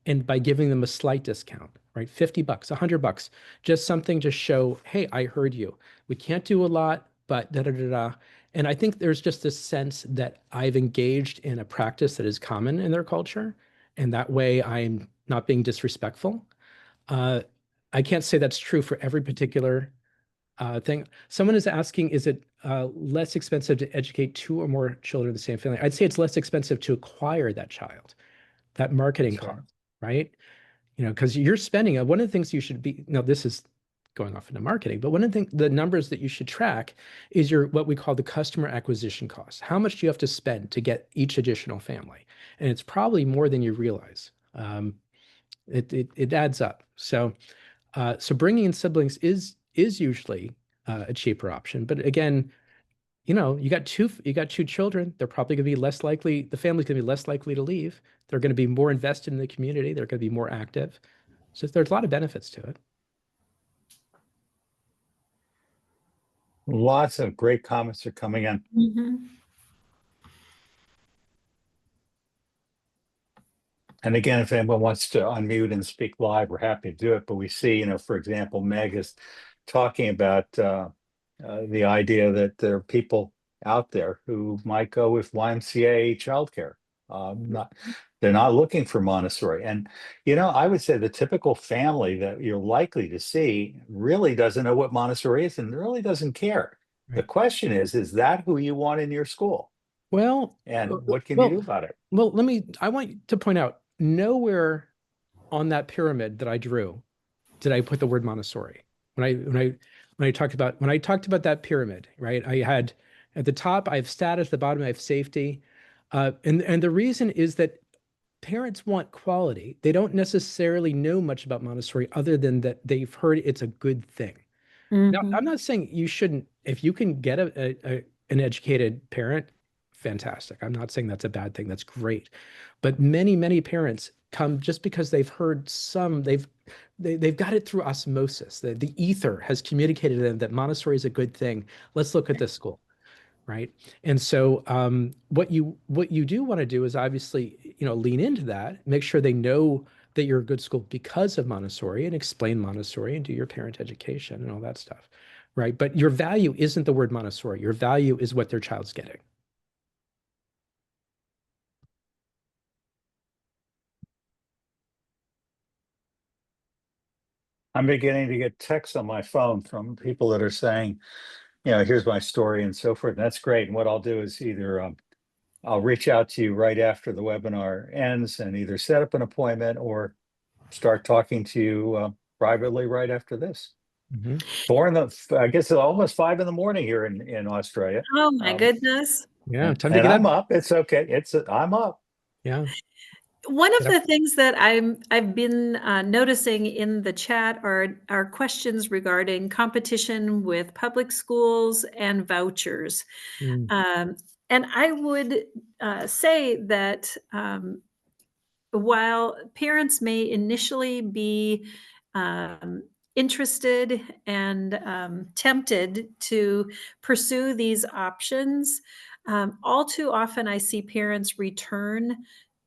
and by giving them a slight discount, right? $50, $100, just something to show, hey, I heard you. We can't do a lot, but da da da da. And I think there's just this sense that I've engaged in a practice that is common in their culture, and that way I'm not being disrespectful. I can't say that's true for every particular thing. Someone is asking, is it less expensive to educate 2 or more children in the same family? I'd say it's less expensive to acquire that child, that marketing cost, right? Because you're spending, one of the things you should be, now this is going off into marketing, but one of the numbers that you should track is what we call the customer acquisition cost. How much do you have to spend to get each additional family? And it's probably more than you realize. It adds up. So bringing in siblings is usually a cheaper option. But again, you got two children. They're probably going to be less likely. The family's going to be less likely to leave. They're going to be more invested in the community. They're going to be more active. So there's a lot of benefits to it. Lots of great comments are coming in. Mm-hmm. And again, if anyone wants to unmute and speak live, we're happy to do it. But we see, for example, Meg is talking about the idea that there are people out there who might go with YMCA childcare. They're not looking for Montessori. And, I would say the typical family that you're likely to see really doesn't know what Montessori is and really doesn't care. The Right. question is that who you want in your school? Well, And what can you do about it? Well, I want to point out, nowhere on that pyramid that I drew did I put the word Montessori. When I talked about that pyramid, right? I had at the top, I have status, at the bottom, I have safety. And the reason is that parents want quality. They don't necessarily know much about Montessori other than that they've heard it's a good thing. Now, Mhm. I'm not saying you shouldn't, if you can get an educated parent, fantastic. I'm not saying that's a bad thing. That's great. But many parents come just because they've heard they've got it through osmosis. The ether has communicated to them that Montessori is a good thing. Let's look at this school, right? And so what you do want to do is obviously, lean into that, make sure they know that you're a good school because of Montessori, and explain Montessori and do your parent education and all that stuff, right? But your value isn't the word Montessori. Your value is what their child's getting. I'm beginning to get texts on my phone from people that are saying, here's my story and so forth. And that's great. And what I'll do is either I'll reach out to you right after the webinar ends and either set up an appointment or start talking to you privately right after this. Mhm. I guess it's almost 5 a.m. here in Australia. Oh my goodness. Yeah, time to And get I'm up. up. It's okay. I'm up. Yeah. One of Get the up. things that I've been noticing in the chat are questions regarding competition with public schools and vouchers. Mm. And I would say that while parents may initially be um, interested and tempted to pursue these options, all too often I see parents return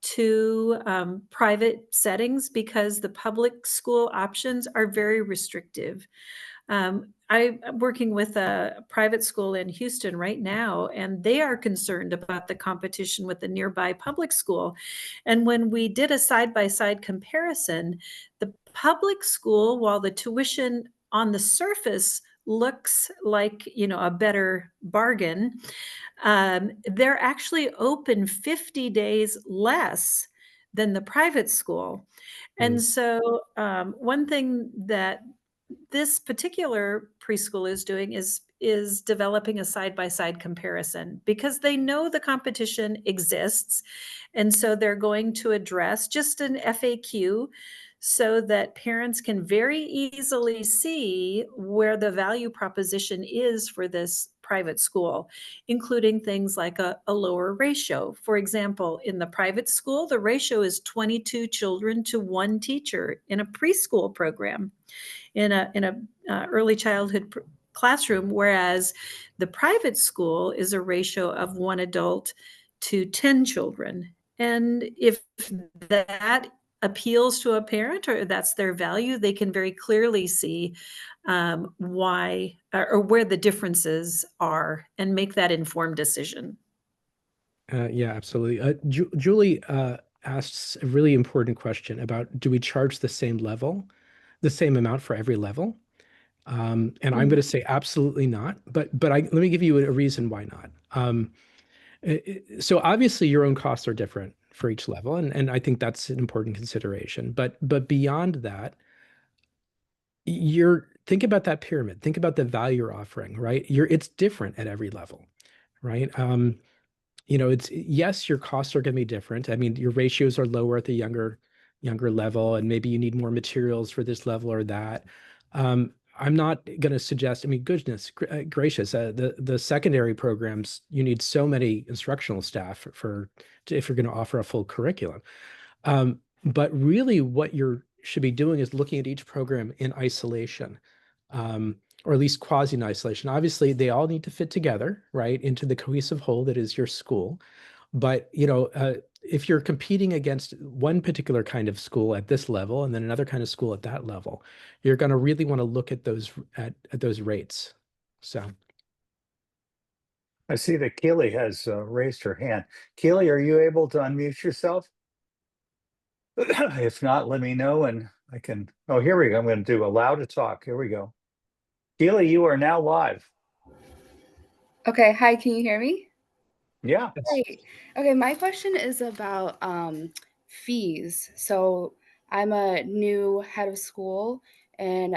to private settings because the public school options are very restrictive. I'm working with a private school in Houston right now, and they are concerned about the competition with the nearby public school. And when we did a side-by-side comparison, the public school, while the tuition on the surface looks like, a better bargain, they're actually open 50 days less than the private school. And Mm. so, one thing that this particular preschool is doing is developing a side-by-side comparison because they know the competition exists, and so they're going to address just an FAQ so that parents can very easily see where the value proposition is for this private school, including things like a lower ratio. For example, in the private school, the ratio is 22 children to 1 teacher in a preschool program, in a early childhood classroom, whereas the private school is a ratio of 1 adult to 10 children. And if that appeals to a parent or that's their value, they can very clearly see why or where the differences are and make that informed decision. Yeah, absolutely. Julie asks a really important question about, do we charge the same amount for every level? And I'm going to say absolutely not. But let me give you a reason why not. So obviously your own costs are different for each level, and I think that's an important consideration. But beyond that, think about that pyramid. Think about the value you're offering, right? It's different at every level, right? It's, yes, your costs are going to be different. I mean, your ratios are lower at the younger level, and maybe you need more materials for this level or that. I'm not going to suggest, I mean, goodness gracious, the secondary programs, you need so many instructional staff if you're going to offer a full curriculum. But really what you should be doing is looking at each program in isolation, or at least quasi in isolation. Obviously, they all need to fit together, right, into the cohesive whole that is your school. But, if you're competing against one particular kind of school at this level and then another kind of school at that level, you're going to really want to look at those rates. So I see that Keely has raised her hand. Keely, are you able to unmute yourself? If not, let me know and I can. Oh, here we go. I'm going to do allow to talk. Here we go. Keely, you are now live. Okay, hi, can you hear me? Yeah. Great. Okay, my question is about fees. So I'm a new head of school, and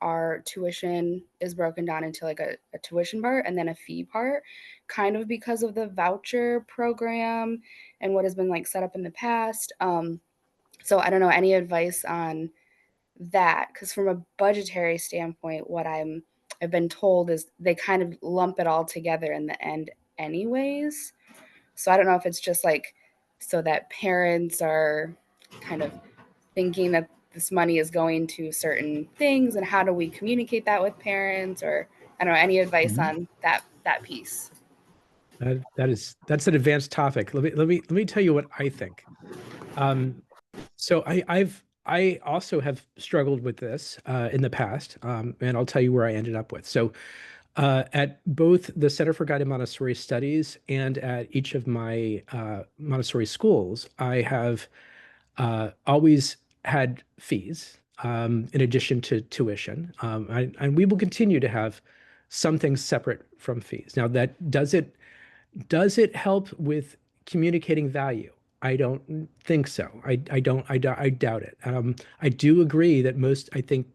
our tuition is broken down into like a tuition part and then a fee part, kind of because of the voucher program and what has been like set up in the past. So I don't know, any advice on that? Because from a budgetary standpoint, what I've been told is they kind of lump it all together in the end anyways. So I don't know if it's just like so that parents are kind of thinking that this money is going to certain things, and how do we communicate that with parents? Or I don't know, any advice Mhm. on that piece? that's an advanced topic. Let me tell you what I think. So I also have struggled with this in the past, and I'll tell you where I ended up with. So at both the Center for Guided Montessori Studies and at each of my Montessori schools, I have always had fees in addition to tuition, and we will continue to have some things separate from fees. Now, that does it help with communicating value? I don't think so. I doubt it. I do agree that I think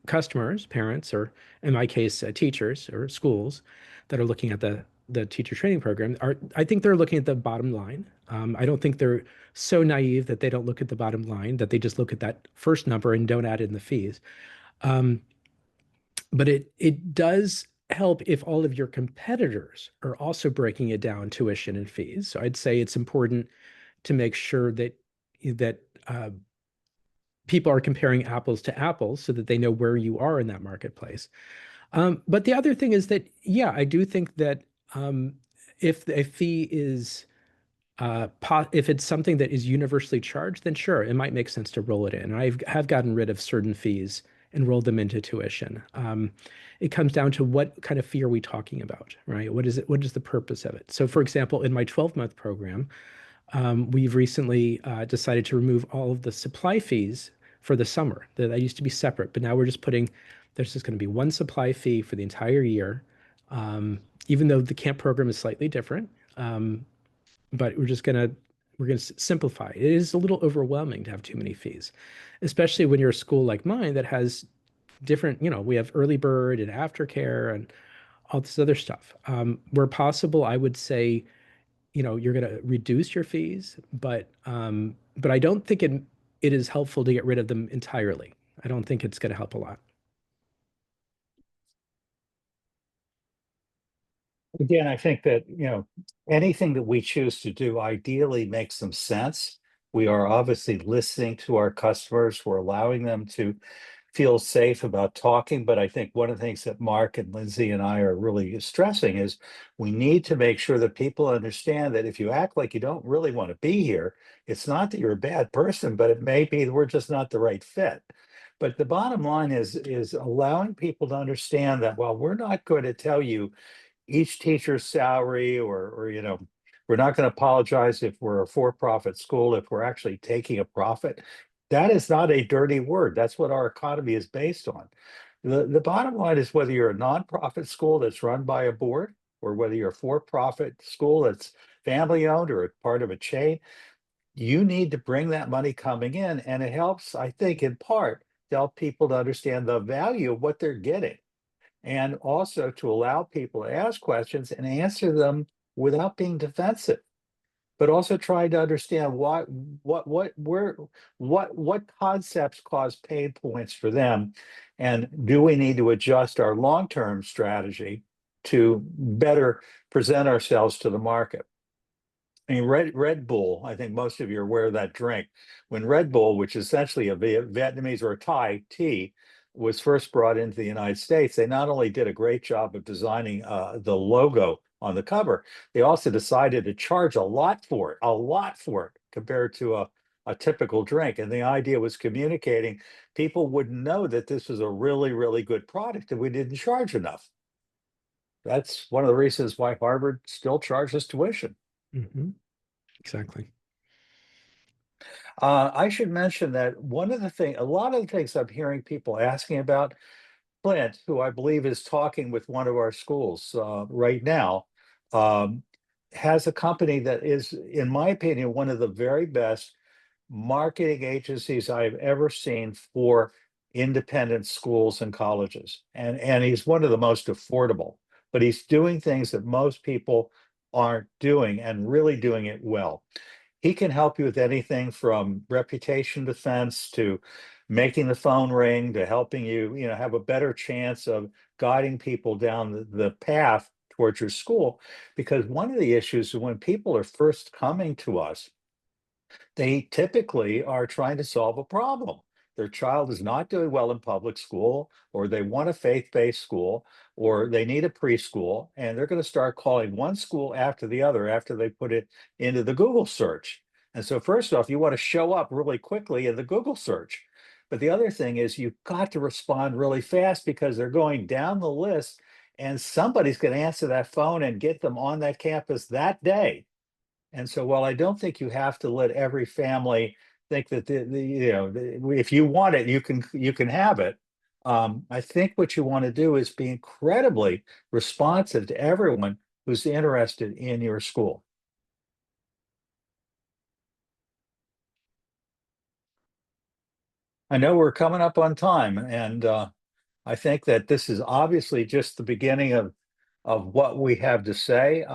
customers, parents, or in my case, teachers or schools that are looking at the teacher training program I think they're looking at the bottom line. I don't think they're so naive that they don't look at the bottom line, that they just look at that first number and don't add in the fees. Um, but it does help if all of your competitors are also breaking it down tuition and fees. So I'd say it's important to make sure that people are comparing apples to apples so that they know where you are in that marketplace. But the other thing is that, yeah, I do think that if a fee is if it's something that is universally charged, then sure, it might make sense to roll it in. Have gotten rid of certain fees and rolled them into tuition. It comes down to what kind of fee are we talking about, right? What is it? What is the purpose of it? So, for example, in my 12-month program, we've recently decided to remove all of the supply fees for the summer. That used to be separate, but now we're just there's just going to be one supply fee for the entire year, even though the camp program is slightly different. But we're gonna simplify. It is a little overwhelming to have too many fees, especially when you're a school like mine that has different, we have early bird and aftercare and all this other stuff. Where possible, I would say, you're gonna reduce your fees, but I don't think it is helpful to get rid of them entirely. I don't think it's gonna help a lot. Again, I think that, anything that we choose to do ideally makes some sense. We are obviously listening to our customers. We're allowing them to feel safe about talking. But I think one of the things that Mark and Lindsay and I are really stressing is we need to make sure that people understand that if you act like you don't really want to be here, it's not that you're a bad person, but it may be that we're just not the right fit. But the bottom line is allowing people to understand that while we're not going to tell you each teacher's salary, or we're not going to apologize if we're a for-profit school if we're actually taking a profit. That is not a dirty word. That's what our economy is based on. The bottom line is whether you're a nonprofit school that's run by a board, or whether you're a for-profit school that's family owned or part of a chain, you need to bring that money coming in, and it helps, I think, in part to help people to understand the value of what they're getting, and also to allow people to ask questions and answer them without being defensive, but also trying to understand what concepts cause pain points for them, and do we need to adjust our long-term strategy to better present ourselves to the market. I mean, Red Bull, I think most of you are aware of that drink. When Red Bull, which is essentially a Vietnamese or a Thai tea, was first brought into the United States, they not only did a great job of designing the logo on the cover, they also decided to charge a lot for it compared to a typical drink. And the idea was communicating, people would know that this was a really, really good product and we didn't charge enough. that's one of the reasons why Harvard still charges tuition. Mhm. Exactly. I should mention that a lot of the things I'm hearing people asking about, Clint, who I believe is talking with one of our schools right now, um, has a company that is, in my opinion, one of the very best marketing agencies I've ever seen for independent schools and colleges. And he's one of the most affordable, but he's doing things that most people aren't doing and really doing it well. He can help you with anything from reputation defense to making the phone ring to helping you, have a better chance of guiding people down the path towards your school. Because one of the issues is when people are first coming to us, they typically are trying to solve a problem. Their child is not doing well in public school, or they want a faith-based school, or they need a preschool, and they're going to start calling one school after the other after they put it into the Google search. And so first off, you want to show up really quickly in the Google search. But the other thing is you've got to respond really fast because they're going down the list and somebody's going to answer that phone and get them on that campus that day. And so while I don't think you have to let every family think that if you want it, you can have it. I think what you want to do is be incredibly responsive to everyone who's interested in your school. I know we're coming up on time, and I think that this is obviously just the beginning of what we have to say.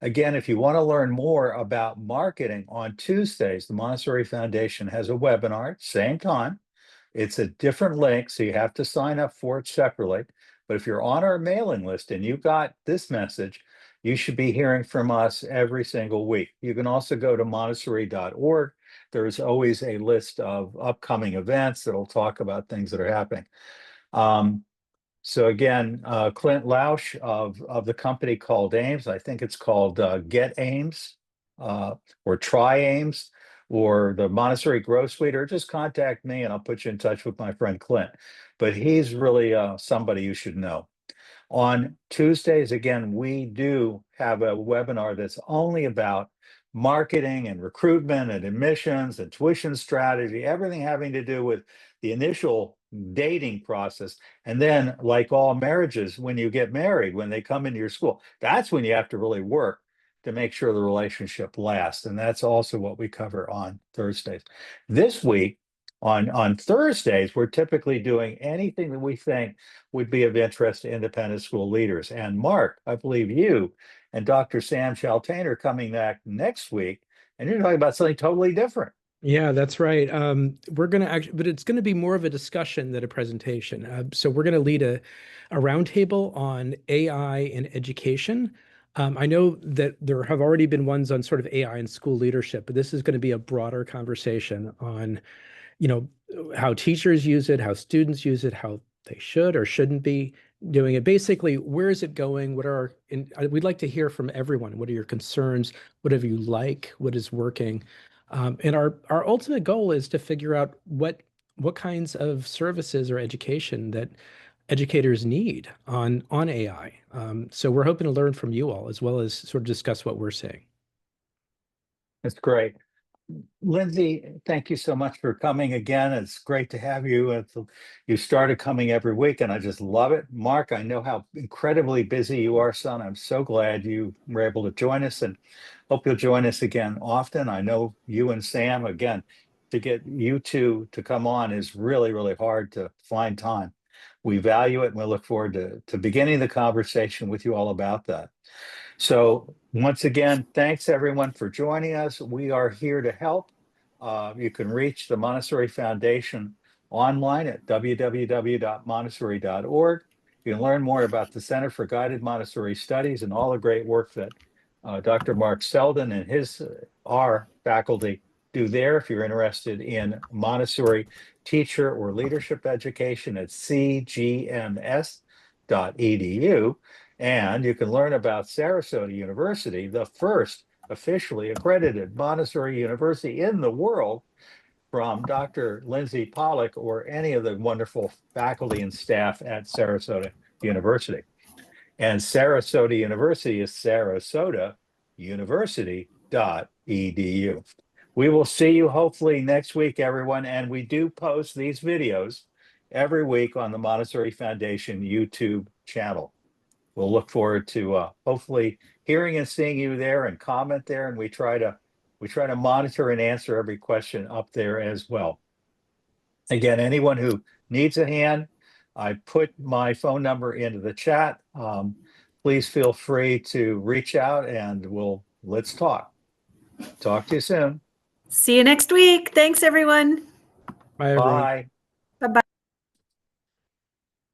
Again, if you want to learn more about marketing, on Tuesdays, the Montessori Foundation has a webinar, same time. It's a different link, so you have to sign up for it separately. But if you're on our mailing list and you got this message, you should be hearing from us every single week. You can also go to montessori.org. There's always a list of upcoming events that'll talk about things that are happening. So again, Clint Lausch of the company called Ames, I think it's called Get Ames or Try Ames, or the Montessori Growth Suite, or just contact me and I'll put you in touch with my friend Clint. But he's really somebody you should know. On Tuesdays, again, we do have a webinar that's only about marketing and recruitment and admissions and tuition strategy, everything having to do with the initial dating process. And then, like all marriages, when you get married, when they come into your school, that's when you have to really work to make sure the relationship lasts. And that's also what we cover on Thursdays. This week, on Thursdays, we're typically doing anything that we think would be of interest to independent school leaders. And Mark, I believe you and Dr. Sam Chaltain are coming back next week, and you're talking about something totally different. Yeah, that's right. We're going to actually, but it's going to be more of a discussion than a presentation. So we're going to lead a roundtable on AI in education. I know that there have already been ones on sort of AI in school leadership, but this is going to be a broader conversation on, how teachers use it, how students use it, how they should or shouldn't be doing it. Basically, where is it going? We'd like to hear from everyone. What are your concerns? Whatever you like, what is working? And our ultimate goal is to figure out what kinds of services or education that educators need on AI. So we're hoping to learn from you all as well as sort of discuss what we're seeing. That's great. Lindsey, thank you so much for coming again. It's great to have you. You started coming every week, and I just love it. Mark, I know how incredibly busy you are, son. I'm so glad you were able to join us, and hope you'll join us again often. I know you and Sam, again, to get you two to come on is really, really hard to find time. We value it, and we look forward to beginning the conversation with you all about that. So once again, thanks everyone for joining us. We are here to help. You can reach the Montessori Foundation online at www.montessori.org. You can learn more about the Center for Guided Montessori Studies and all the great work that Dr. Marc Seldin and our faculty do there. If you're interested in Montessori teacher or leadership education at cgms.edu. And you can learn about Sarasota University, the first officially accredited Montessori university in the world, from Dr. Lindsey Pollock or any of the wonderful faculty and staff at Sarasota University. And Sarasota University is sarasotauniversity.edu. We will see you hopefully next week, everyone. And we do post these videos every week on the Montessori Foundation YouTube channel. We'll look forward to hopefully hearing and seeing you there, and comment there. And we try to monitor and answer every question up there as well. Again, anyone who needs a hand, I put my phone number into the chat. Please feel free to reach out, and let's talk. Talk to you soon. See you next week. Thanks, everyone. Bye, everyone. Bye.